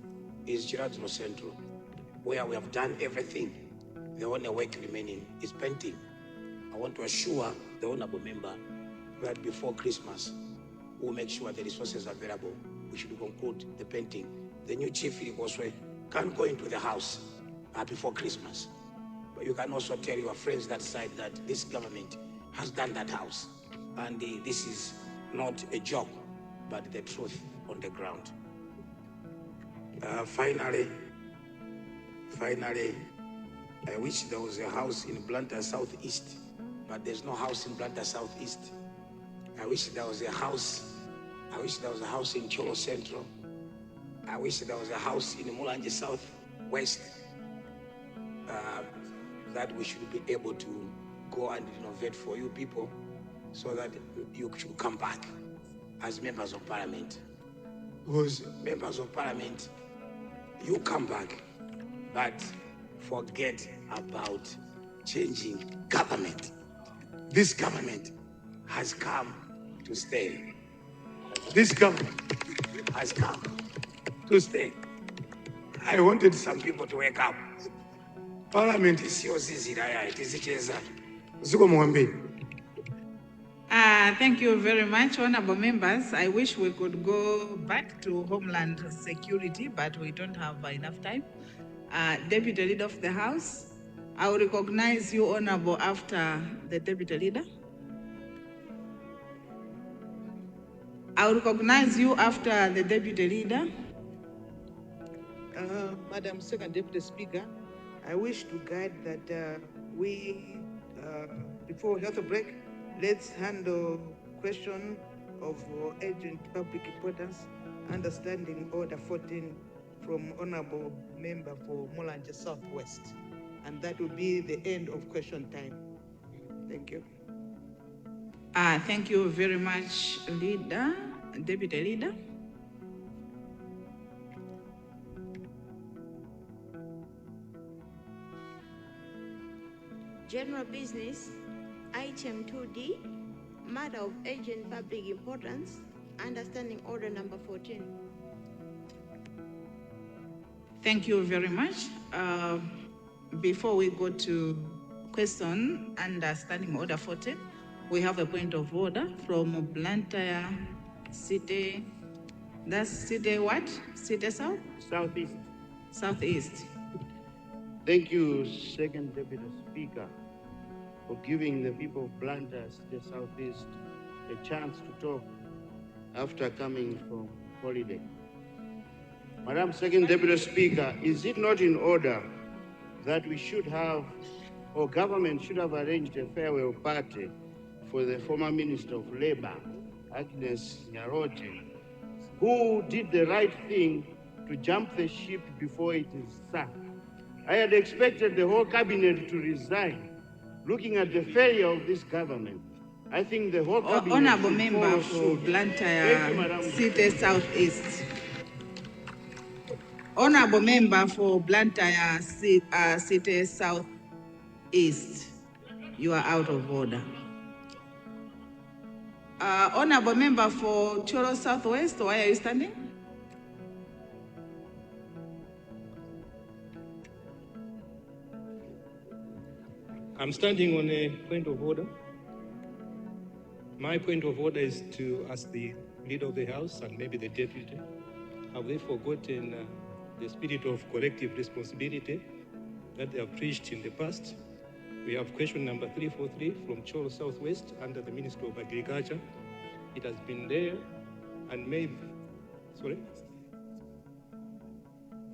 G: is Girardeau Central, where we have done everything. The only work remaining is painting. I want to assure the honorable member that before Christmas, we'll make sure the resources are available. We should conclude the painting. The new chief Irigoswe can't go into the house before Christmas. But you can also tell your friends that side that this government has done that house. And this is not a joke, but the truth on the ground. Finally, I wish there was a house in Blantyre Southeast, but there's no house in Blantyre Southeast. I wish there was a house in Cholo Central. I wish there was a house in Mulanje Southwest that we should be able to go and renovate for you people so that you should come back as members of parliament. Because members of parliament, you come back, but forget about changing government. This government has come to stay. This government has come to stay. I wanted some people to wake up. Parliament is yours, it is Cheza.
C: Thank you very much, honorable members. I wish we could go back to Homeland Security, but we don't have enough time. Deputy Leader of the House, I will recognize you, honorable, after the Deputy Leader. I will recognize you after the Deputy Leader.
E: Madam Second Deputy Speaker, I wish to guide that before we have a break, let's handle question of urgent public importance, understanding order 14 from Honorable Member for Mulanje Southwest. And that will be the end of question time. Thank you.
C: Thank you very much, Leader, Deputy Leader.
D: General business, item 2D, matter of urgent public importance, understanding order number 14.
C: Thank you very much. Before we go to question understanding order 14, we have a point of order from Blantyre City. That's City what? City South?
R: Southeast.
C: Southeast.
R: Thank you, Second Deputy Speaker, for giving the people of Blantyre City Southeast a chance to talk after coming from holiday. Madam Second Deputy Speaker, is it not in order that we should have, or government should have arranged a farewell party for the former Minister of Labor, Agnes Nyarote, who did the right thing to jump the ship before it is sunk? I had expected the whole cabinet to resign. Looking at the failure of this government, I think the whole cabinet
C: Honorable
R: should
C: Member
R: follow
C: for
R: suit.
C: Blantyre City Southeast. Honorable Member for Blantyre City Southeast, you are out of order. Honorable Member for Cholo Southwest, why are you standing?
F: I'm standing on a point of order. My point of order is to ask the Leader of the House and maybe the Deputy, have they forgotten the spirit of collective responsibility that they have preached in the past? We have question number 343 from Cholo Southwest under the Minister of Agriculture. It has been there and maybe, sorry?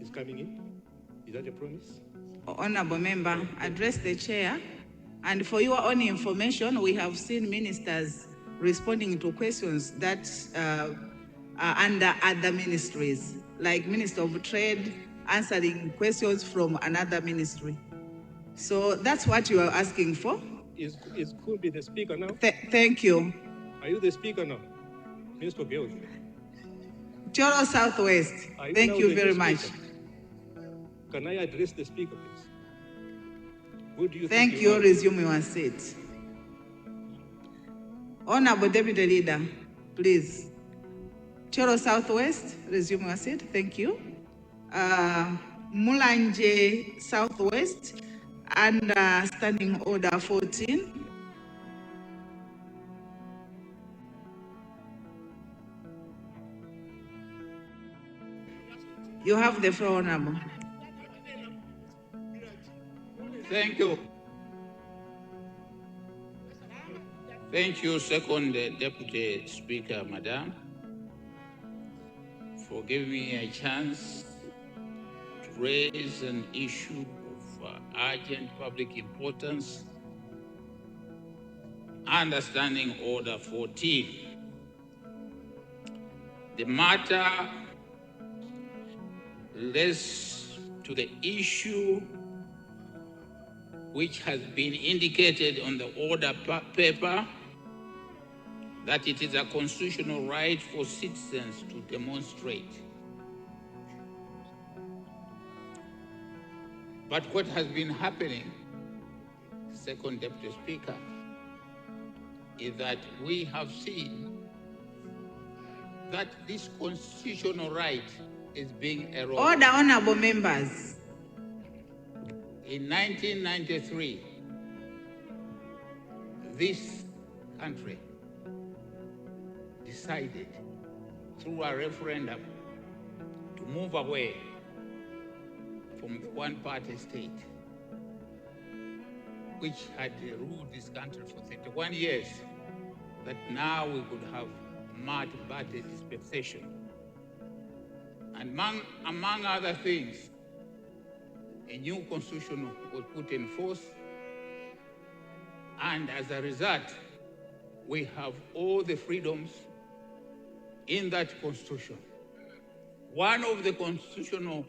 F: It's coming in? Is that a promise?
C: Honorable Member, address the chair. And for your own information, we have seen ministers responding to questions that are under other ministries, like Minister of Trade answering questions from another ministry. So that's what you are asking for.
F: Is could be the speaker now?
C: Thank you.
F: Are you the speaker now? Minister of Health.
C: Cholo Southwest, thank you very much.
F: Can I address the speaker, please?
P: Who do you
C: Thank
P: think
C: you.
P: are?
C: Resume your seat. Honorable Deputy Leader, please. Cholo Southwest, resume your seat. Thank you. Mulanje Southwest, under Standing Order 14. You have the floor, Honorable.
H: Thank you. Thank you, Second Deputy Speaker, Madam, for giving me a chance to raise an issue of urgent public importance, understanding Order 14. The matter relates to the issue which has been indicated on the order paper that it is a constitutional right for citizens to demonstrate. But what has been happening, Second Deputy Speaker, is that we have seen that this constitutional right is being eroded.
C: Order, honorable members.
H: In 1993, this country decided through a referendum to move away from the one-party state, which had ruled this country for 31 years, that now we could have multi-party dispensation. And among other things, a new constitution was put in force, and as a result, we have all the freedoms in that constitution. One of the constitutional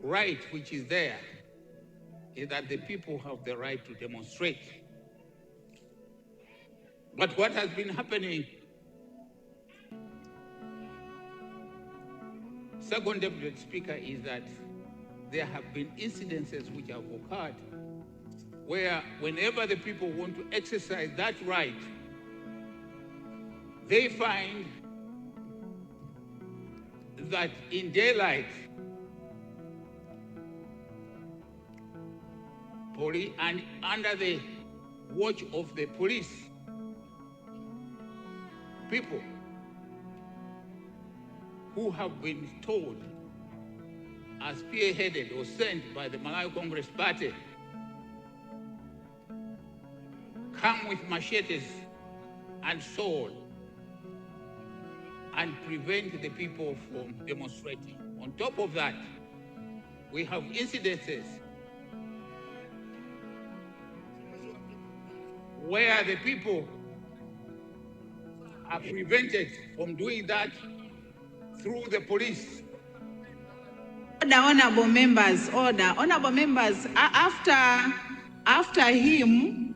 H: rights which is there is that the people have the right to demonstrate. But what has been happening, Second Deputy Speaker, is that there have been incidences which have occurred where whenever the people want to exercise that right, they find that in daylight, police, and under the watch of the police, people who have been told, are spearheaded or sent by the Malawi Congress Party, come with machetes and sword and prevent the people from demonstrating. On top of that, we have incidences where the people are prevented from doing that through the police.
C: Order, honorable members, order. Honorable members, after him,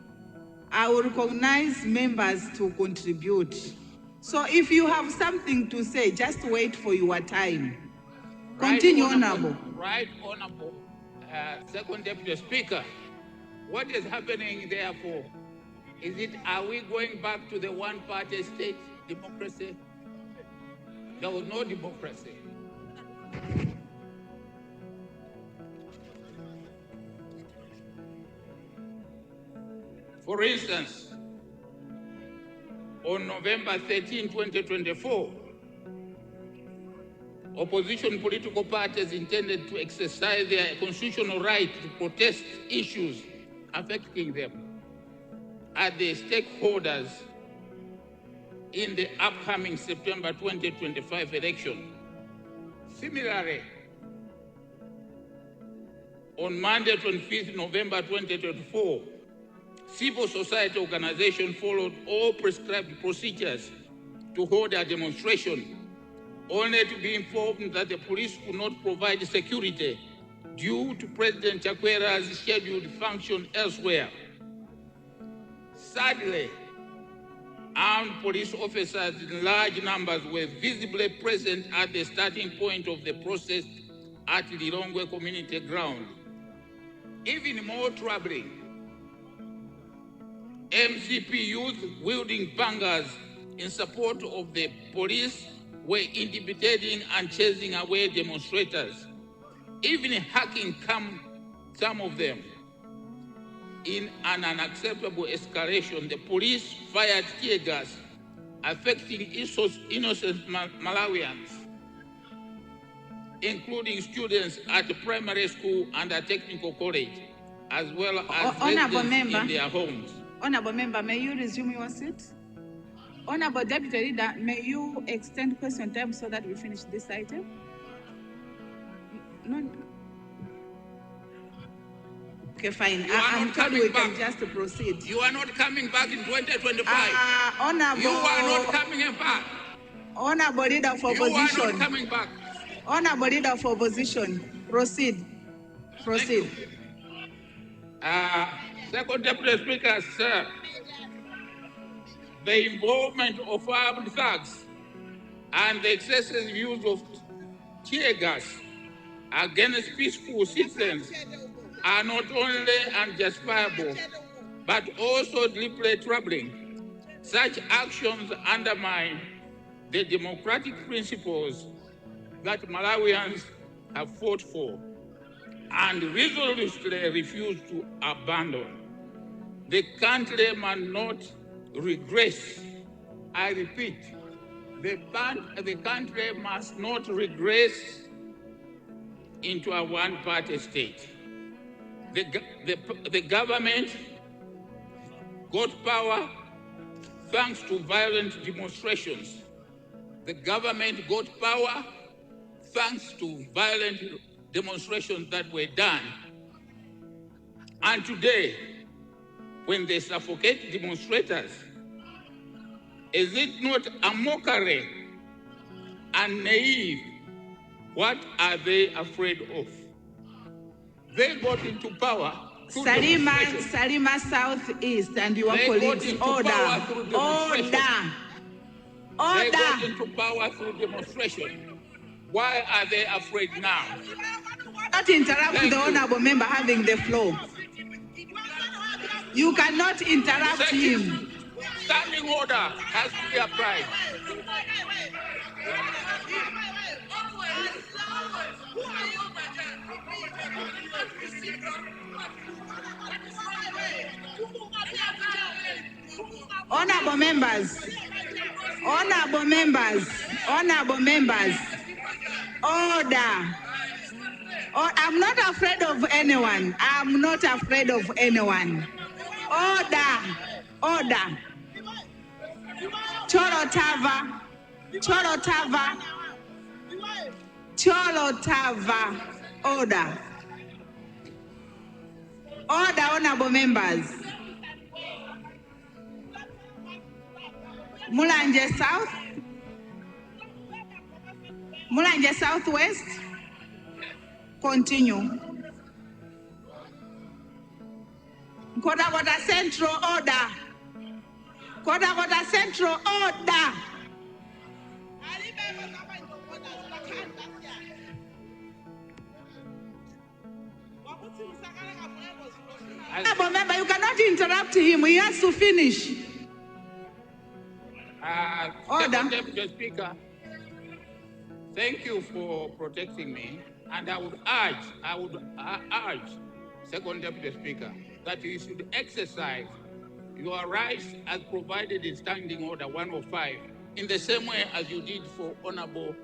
C: I will recognize members to contribute. So if you have something to say, just wait for your time. Continue, honorable.
H: Right, honorable Second Deputy Speaker. What is happening therefore? Are we going back to the one-party state democracy? There was no democracy. For instance, on November 13, 2024, opposition political parties intended to exercise their constitutional right to protest issues affecting them at the stakeholders in the upcoming September 2025 election. Similarly, on Monday, 25th November 2024, civil society organizations followed all prescribed procedures to hold a demonstration, only to be informed that the police could not provide security due to President Chakwera's scheduled function elsewhere. Sadly, armed police officers in large numbers were visibly present at the starting point of the process at the Lilongwe Community Ground. Even more troubling, MCP youth wielding pangas in support of the police were intimidating and chasing away demonstrators, even hacking some of them. In an unacceptable escalation, the police fired tear gas, affecting innocent Malawians, including students at the primary school and a technical college, as well as residents in their homes.
C: Honorable Member, may you resume your seat? Honorable Deputy Leader, may you extend question time so that we finish this item? No. Okay, fine. I'm told we can just proceed.
H: You are not coming back in 2025.
C: Honorable.
H: You are not coming back.
C: Honorable Leader for Opposition.
H: You are not coming back.
C: Honorable Leader for Opposition. Proceed. Proceed.
H: Second Deputy Speaker, sir, the involvement of armed thugs and the excessive use of tear gas against peaceful citizens are not only unjustifiable, but also deeply troubling. Such actions undermine the democratic principles that Malawians have fought for and resolutely refuse to abandon. The country must not regress. I repeat, the country must not regress into a one-party state. The government got power thanks to violent demonstrations. The government got power thanks to violent demonstrations that were done. And today, when they suffocate demonstrators, is it not a mockery and naive? What are they afraid of? They got into power.
C: Salima Southeast and your colleagues, order. Order.
H: They got into power through demonstration. Why are they afraid now?
C: Not interrupt the honorable member having the floor. You cannot interrupt him.
H: Standing order has to be applied.
C: Honorable members, honorable members, honorable members, order. Oh, I'm not afraid of anyone. I'm not afraid of anyone. Order, order. Cholotava, Cholotava, Cholotava, order. Order, honorable members. Mulanje South, Mulanje Southwest, continue. Kota Central, order. Kota Central, order. Honorable member, you cannot interrupt him. He has to finish. Order.
H: Deputy Speaker, thank you for protecting me, and I would urge, Second Deputy Speaker, that you should exercise your rights as provided in Standing Order 105 in the same way as you did for Honorable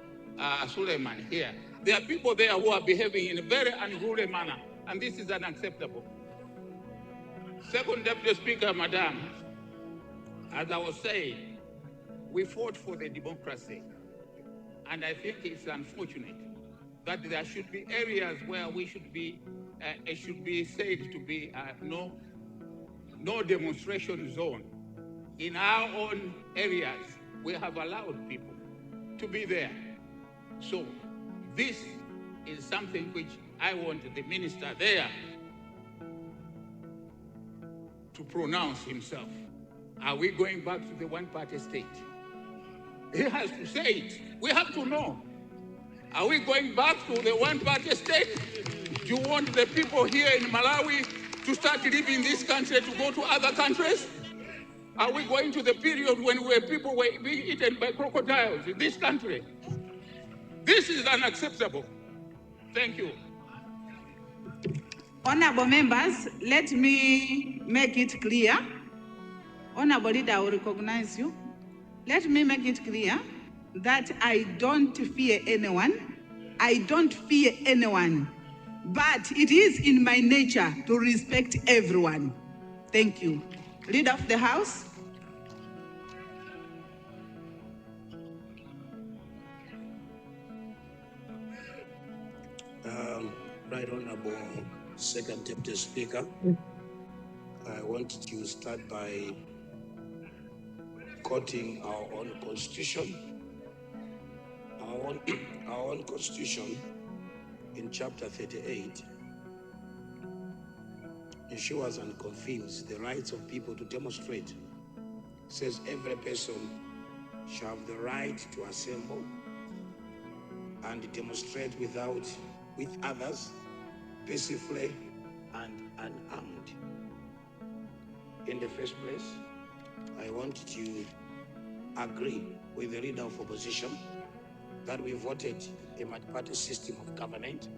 H: Suleiman here. There are people there who are behaving in a very unruly manner, and this is unacceptable. Second Deputy Speaker, Madam, as I was saying, we fought for the democracy, and I think it's unfortunate that there should be areas where we should be, it should be said to be no demonstration zone. In our own areas, we have allowed people to be there. So this is something which I want the minister there to pronounce himself. Are we going back to the one-party state? He has to say it. We have to know. Are we going back to the one-party state? You want the people here in Malawi to start leaving this country to go to other countries? Are we going to the period when people were being eaten by crocodiles in this country? This is unacceptable. Thank you.
C: Honorable members, let me make it clear. Honorable leader, I will recognize you. Let me make it clear that I don't fear anyone. I don't fear anyone. But it is in my nature to respect everyone. Thank you. Leader of the House.
G: Right Honorable Second Deputy Speaker, I want to start by quoting our own constitution. Our own constitution in chapter 38 ensures and confirms the rights of people to demonstrate. It says every person shall have the right to assemble and demonstrate with others peacefully and unarmed. In the first place, I want to agree with the leader of opposition that we voted a multi-party system of government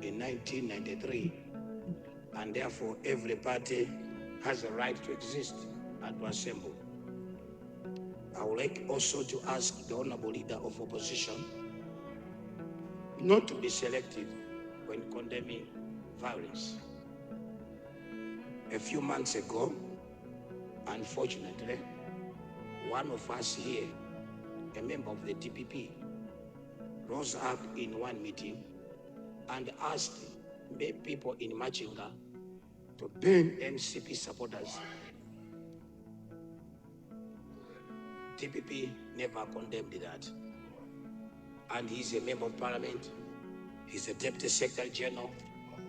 G: in 1993, and therefore every party has a right to exist and to assemble. I would like also to ask the honorable leader of opposition not to be selective when condemning violence. A few months ago, unfortunately, one of us here, a member of the DPP, rose up in one meeting and asked people in Machinga to burn MCP supporters. DPP never condemned that. And he's a member of parliament. He's a deputy secretary general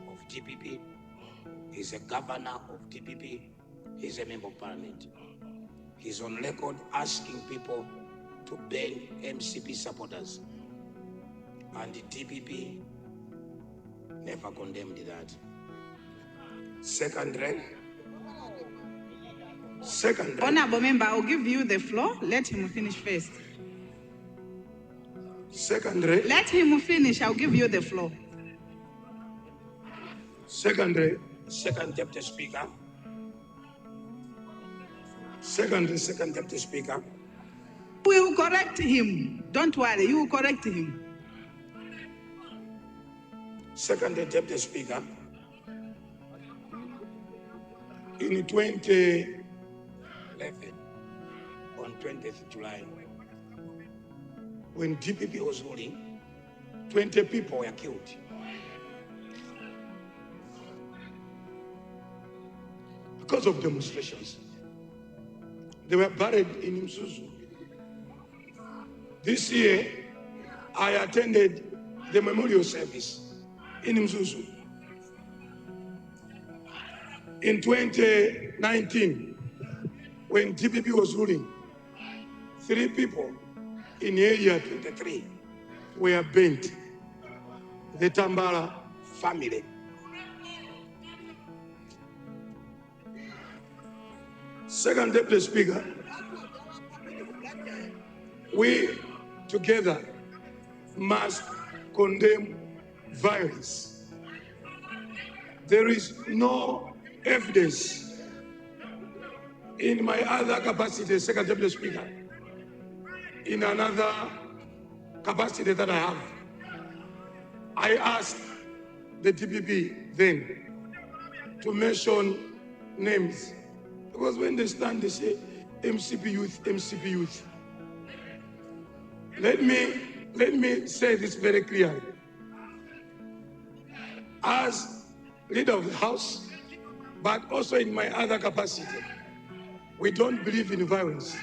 G: of DPP. He's a governor of DPP. He's a member of parliament. He's on record asking people to ban MCP supporters. And the DPP never condemned that. Secondly,
C: Honorable member, I'll give you the floor. Let him finish first.
G: Secondly,
C: let him finish. I'll give you the floor.
G: Secondly, second deputy speaker. Second deputy speaker.
C: We will correct him. Don't worry, you will correct him.
G: Second deputy speaker. In 2011, on 20th July, when DPP was ruling, 20 people were killed. Because of demonstrations. They were buried in Mzuzu. This year, I attended the memorial service in Mzuzu. In 2019, when DPP was ruling, 3 people in area 23 were burnt. The Tambala family. Second Deputy Speaker, we together must condemn violence. There is no evidence in my other capacity, Second Deputy Speaker, in another capacity that I have. I asked the DPP then to mention names, because when they stand, they say MCP youth, MCP youth. Let me say this very clearly. As leader of the House, but also in my other capacity, we don't believe in violence.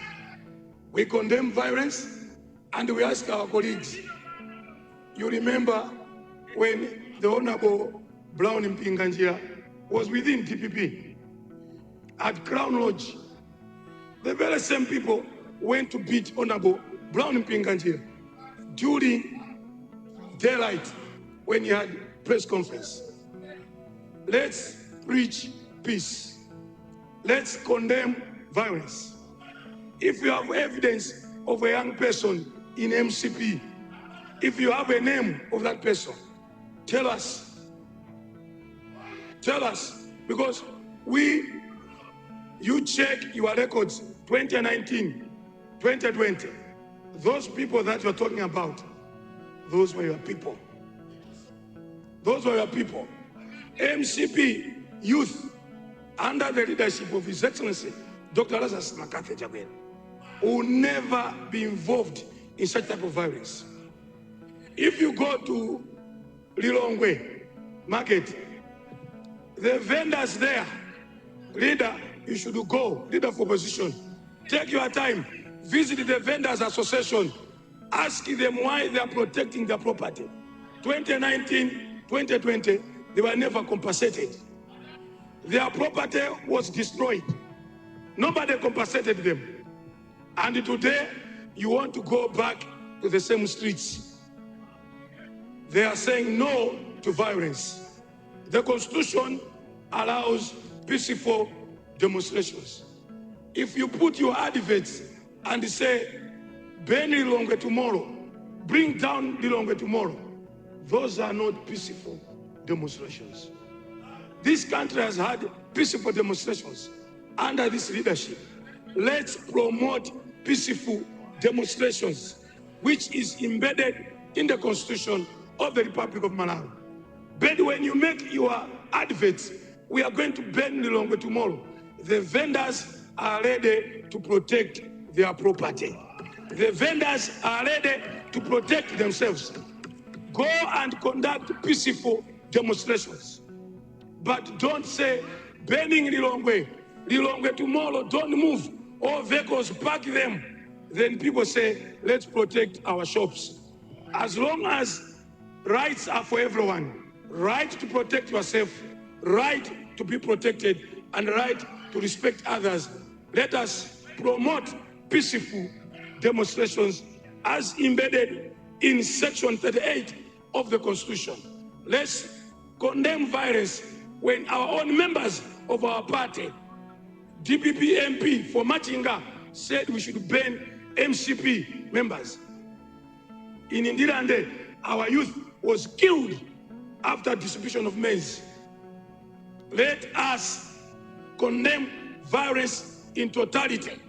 G: We condemn violence, and we ask our colleagues. You remember when the Honorable Brown Mpinganjira was within DPP at Crown Lodge, the very same people went to beat Honorable Brown Mpinganjira during daylight when he had
S: press conference. Let's preach peace. Let's condemn violence. If you have evidence of a young person in MCP, if you have a name of that person, tell us. Tell us, because you check your records, 2019, 2020, those people that you're talking about, those were your people. Those were your people. MCP youth, under the leadership of His Excellency, Dr. Lazarus Makafe Jabel, will never be involved in such type of violence. If you go to Lilongwe Market, the vendors there, leader, you should go, leader of opposition. Take your time, visit the vendors association, ask them why they are protecting their property. 2019, 2020, they were never compensated. Their property was destroyed. Nobody compensated them. And today, you want to go back to the same streets. They are saying no to violence. The Constitution allows peaceful demonstrations. If you put your adverts and say, burn Lilongwe tomorrow, bring down Lilongwe tomorrow, those are not peaceful demonstrations. This country has had peaceful demonstrations under this leadership. Let's promote peaceful demonstrations, which is embedded in the Constitution of the Republic of Malawi. But when you make your adverts, we are going to burn Lilongwe tomorrow, the vendors are ready to protect their property. The vendors are ready to protect themselves. Go and conduct peaceful demonstrations. But don't say, burning Lilongwe, Lilongwe tomorrow, don't move, all vehicles, park them. Then people say, let's protect our shops. As long as rights are for everyone, right to protect yourself, right to be protected, and right to respect others, let us promote peaceful demonstrations as embedded in Section 38 of the Constitution. Let's condemn violence when our own members of our party, DPP MP for Machinga, said we should ban MCP members. In Indirande, our youth was killed after distribution of maize. Let us condemn violence in totality.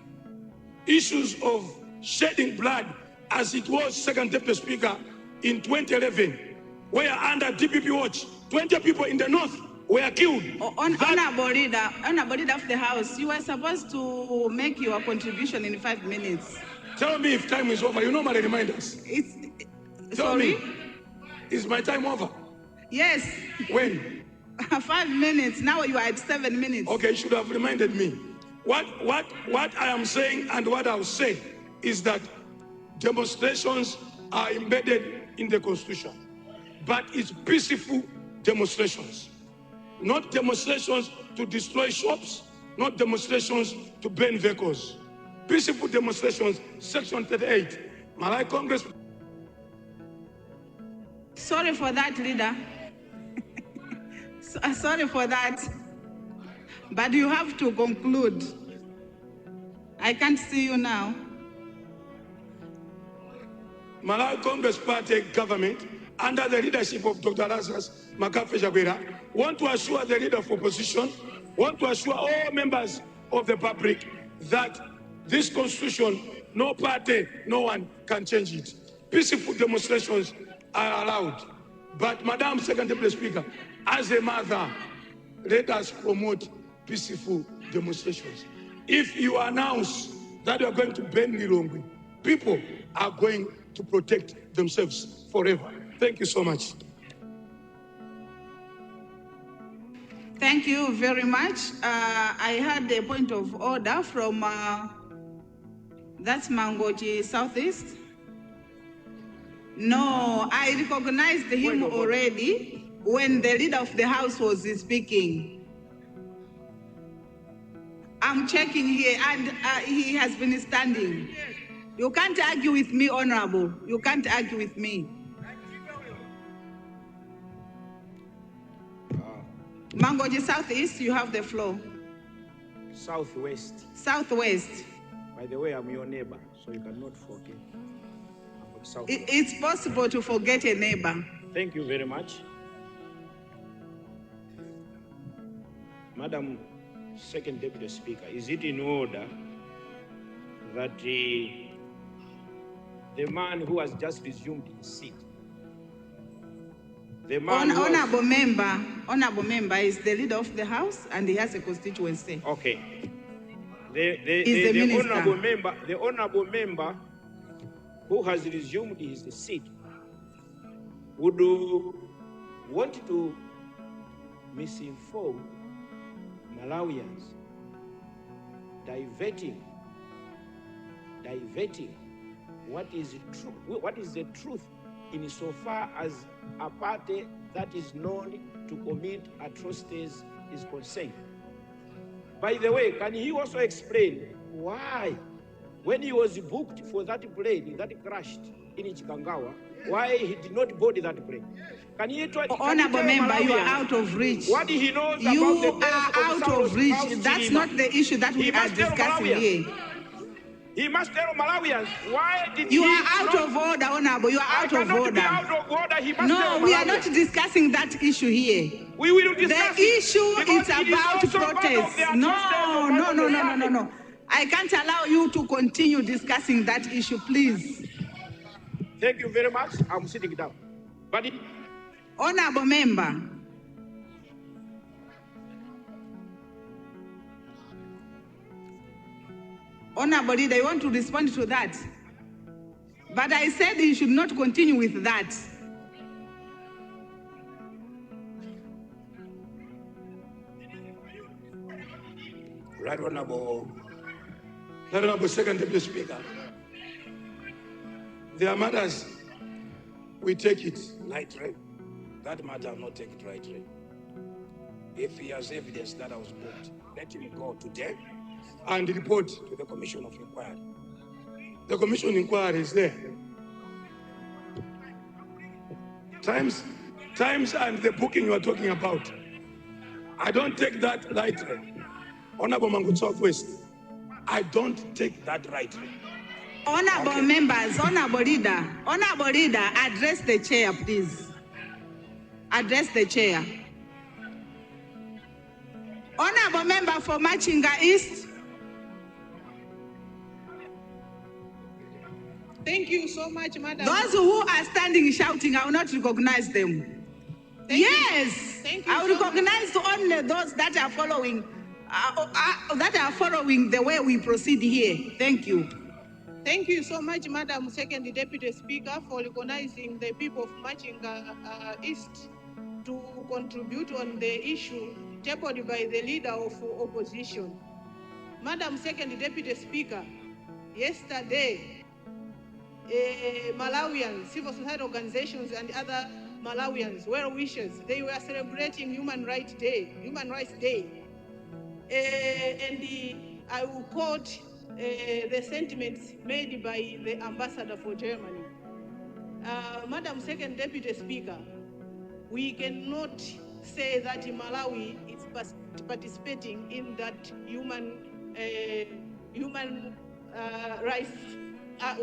S: Issues of shedding blood, as it was Second Deputy Speaker in 2011, where under DPP watch, 20 people in the north were killed.
C: Honorable Leader of the House, you were supposed to make your contribution in 5 minutes.
S: Tell me if time is over. You normally remind us. Tell me, is my time over?
C: Yes.
S: When?
C: 5 minutes. Now you are at 7 minutes.
S: Okay, you should have reminded me. What I am saying and what I'll say is that demonstrations are embedded in the Constitution, but it's peaceful demonstrations, not demonstrations to destroy shops, not demonstrations to burn vehicles. Peaceful demonstrations, Section 38. Malawi Congress.
C: Sorry for that, Leader. Sorry for that. But you have to conclude. I can't see you now.
S: Malawi Congress Party government, under the leadership of Dr. Lazarus Makafe Jabera, want to assure the leader of opposition, want to assure all members of the public that this constitution, no party, no one can change it. Peaceful demonstrations are allowed. But Madam Second Deputy Speaker, as a mother, let us promote peaceful demonstrations. If you announce that you are going to ban Lilongwe, people are going to protect themselves forever. Thank you so much.
C: Thank you very much. I had a point of order from that's Mangochi Southeast. No, I recognized him already when the leader of the house was speaking. I'm checking here and he has been standing. You can't argue with me, Honorable. You can't argue with me. Mangoji Southeast, you have the floor.
T: Southwest.
C: Southwest.
T: By the way, I'm your neighbor, so you cannot forget. Southwest.
C: It's possible to forget a neighbor.
T: Thank you very much. Madam Second Deputy Speaker, is it in order that the man who has just resumed his seat, the man
C: Honorable member is the leader of the House and he has a constituency.
T: Okay.
C: The
T: honorable member who has resumed his seat would want to misinform Malawians, diverting what is true, what is the truth insofar as a party that is known to commit atrocities is concerned. By the way, can he also explain why, when he was booked for that plane that crashed in Chikangawa, why he did not board that plane? Can he tell
C: Honorable member, you are out of reach.
T: What he knows
C: you
T: about the
C: are out of reach. That's not the issue that we are discussing here.
T: He must tell Malawians why did
C: you are out of order, Honorable. You are out of order.
T: Out of order. He must
C: no, we are not discussing that issue here.
T: We will discuss
C: the issue is about protest. No. I can't allow you to continue discussing that issue, please.
T: Thank you very much. I'm sitting down. But
C: Honorable member. Honorable leader, you want to respond to that? But I said you should not continue with that.
G: Right Honorable
S: Second Deputy Speaker. There are matters we take it
G: lightly. That matter I'll not take it lightly. If he has evidence that I was booked, let him go today
S: and report
G: to the Commission of Inquiry.
S: The Commission of Inquiry is there. Times and the booking you are talking about, I don't take that lightly. Honorable Mangoji Southwest, I don't take that lightly.
C: Honorable members, honorable leader, address the chair, please. Address the chair. Honorable member for Machinga East.
K: Thank you so much, madam.
C: Those who are standing shouting, I will not recognize them.
K: Thank you
C: I will recognize only those that are following the way we proceed here. Thank you.
K: Thank you so much, Madam Second Deputy Speaker, for recognizing the people of Machinga East to contribute on the issue tabled by the leader of opposition. Madam Second Deputy Speaker, yesterday, Malawians, civil society organizations and other Malawians, well-wishers, they were celebrating Human Rights Day. And I will quote the sentiments made by the ambassador for Germany. Madam Second Deputy Speaker, we cannot say that Malawi is participating in that human rights,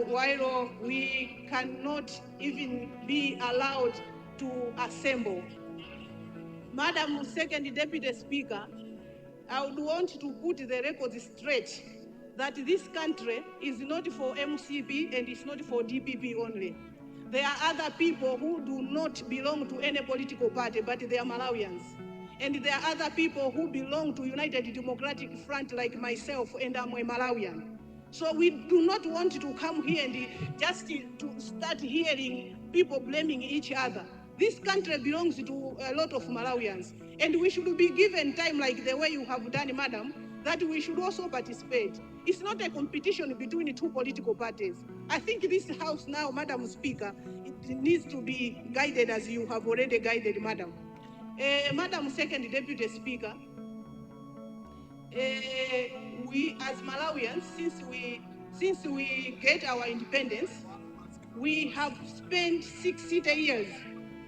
K: while we cannot even be allowed to assemble. Madam Second Deputy Speaker, I would want to put the record straight that this country is not for MCP and it's not for DPP only. There are other people who do not belong to any political party, but they are Malawians. And there are other people who belong to United Democratic Front like myself, and I'm a Malawian. So we do not want to come here and just to start hearing people blaming each other. This country belongs to a lot of Malawians, and we should be given time like the way you have done, madam, that we should also participate. It's not a competition between two political parties. I think this House now, Madam Speaker, it needs to be guided as you have already guided, madam. Madam Second Deputy Speaker, we as Malawians, since we get our independence, we have spent 60 years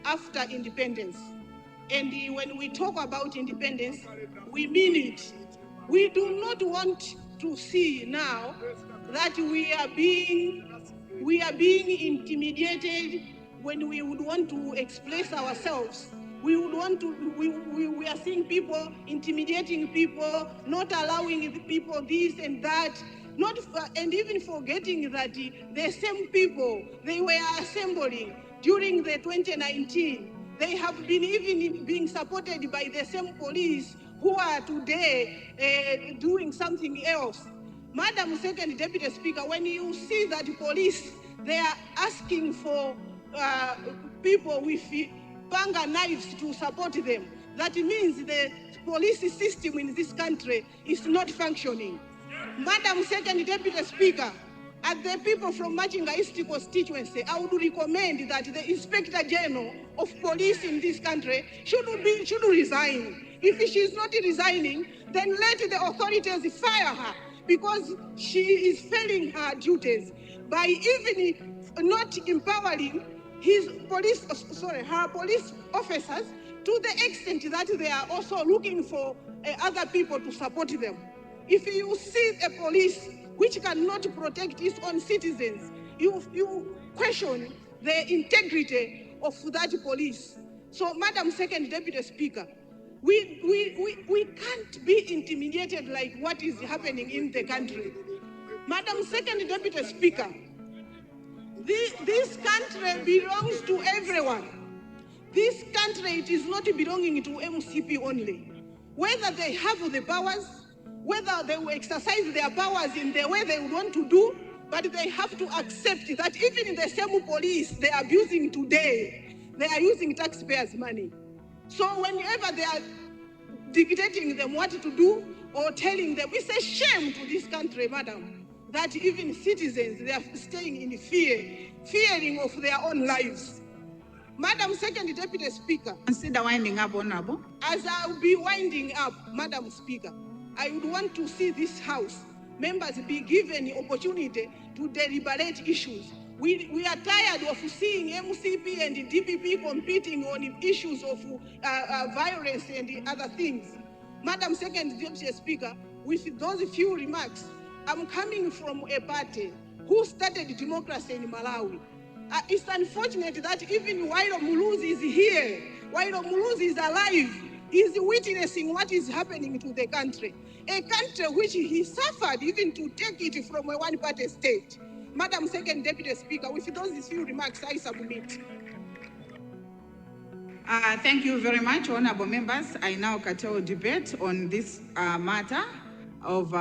K: after independence
U: And when we talk about independence, we mean it. We do not want to see now that we are being intimidated when we would want to express ourselves. We would want to, we are seeing people intimidating people, not allowing the people this and that, and even forgetting that the same people they were assembling during the 2019, they have been even being supported by the same police who are today doing something else. Madam Second Deputy Speaker, when you see that police, they are asking for people with panga knives to support them, that means the police system in this country is not functioning. Madam Second Deputy Speaker, as the people from Machinga East constituency, I would recommend that the Inspector General of Police in this country should resign. If she is not resigning, then let the authorities fire her, because she is failing her duties by even not empowering her police officers to the extent that they are also looking for other people to support them. If you see a police which cannot protect its own citizens, you question the integrity of that police. So, Madam Second Deputy Speaker, we can't be intimidated like what is happening in the country. Madam Second Deputy Speaker, this country belongs to everyone. This country, it is not belonging to MCP only. Whether they have the powers, whether they will exercise their powers in the way they want to do, but they have to accept that even in the same police they are abusing today, they are using taxpayers' money. So whenever they are dictating them what to do or telling them, it's a shame to this country, madam, that even citizens, they are staying in fearing of their own lives. Madam Second Deputy Speaker,
C: consider winding up, Honorable.
U: As I'll be winding up, Madam Speaker, I would want to see this House members be given the opportunity to deliberate issues. We are tired of seeing MCP and DPP competing on issues of violence and other things. Madam Second Deputy Speaker, with those few remarks, I'm coming from a party who started democracy in Malawi. It's unfortunate that even while Muluzi is here, while Muluzi is alive, he's witnessing what is happening to the country. A country which he suffered even to take it from a one-party state. Madam Second Deputy Speaker, with those few remarks, I submit.
C: Thank you very much, honorable members. I now curtail debate on this matter of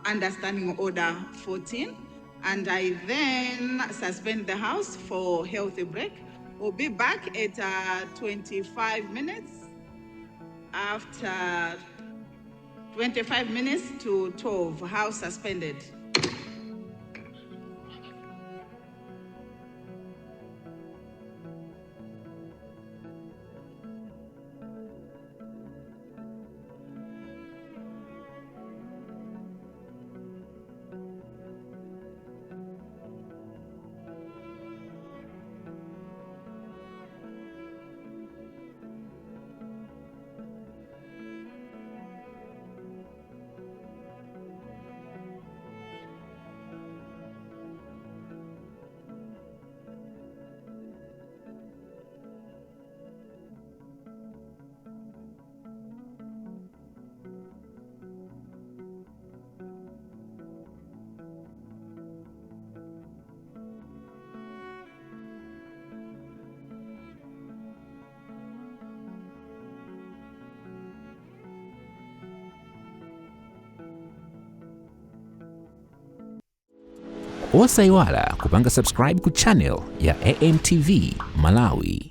C: understanding order 14, and I then suspend the House for healthy break. We'll be back at 25 minutes after 25 minutes to 12. House suspended.
A: Osaiwala kupanga subscribe ku channel ya AMTV Malawi.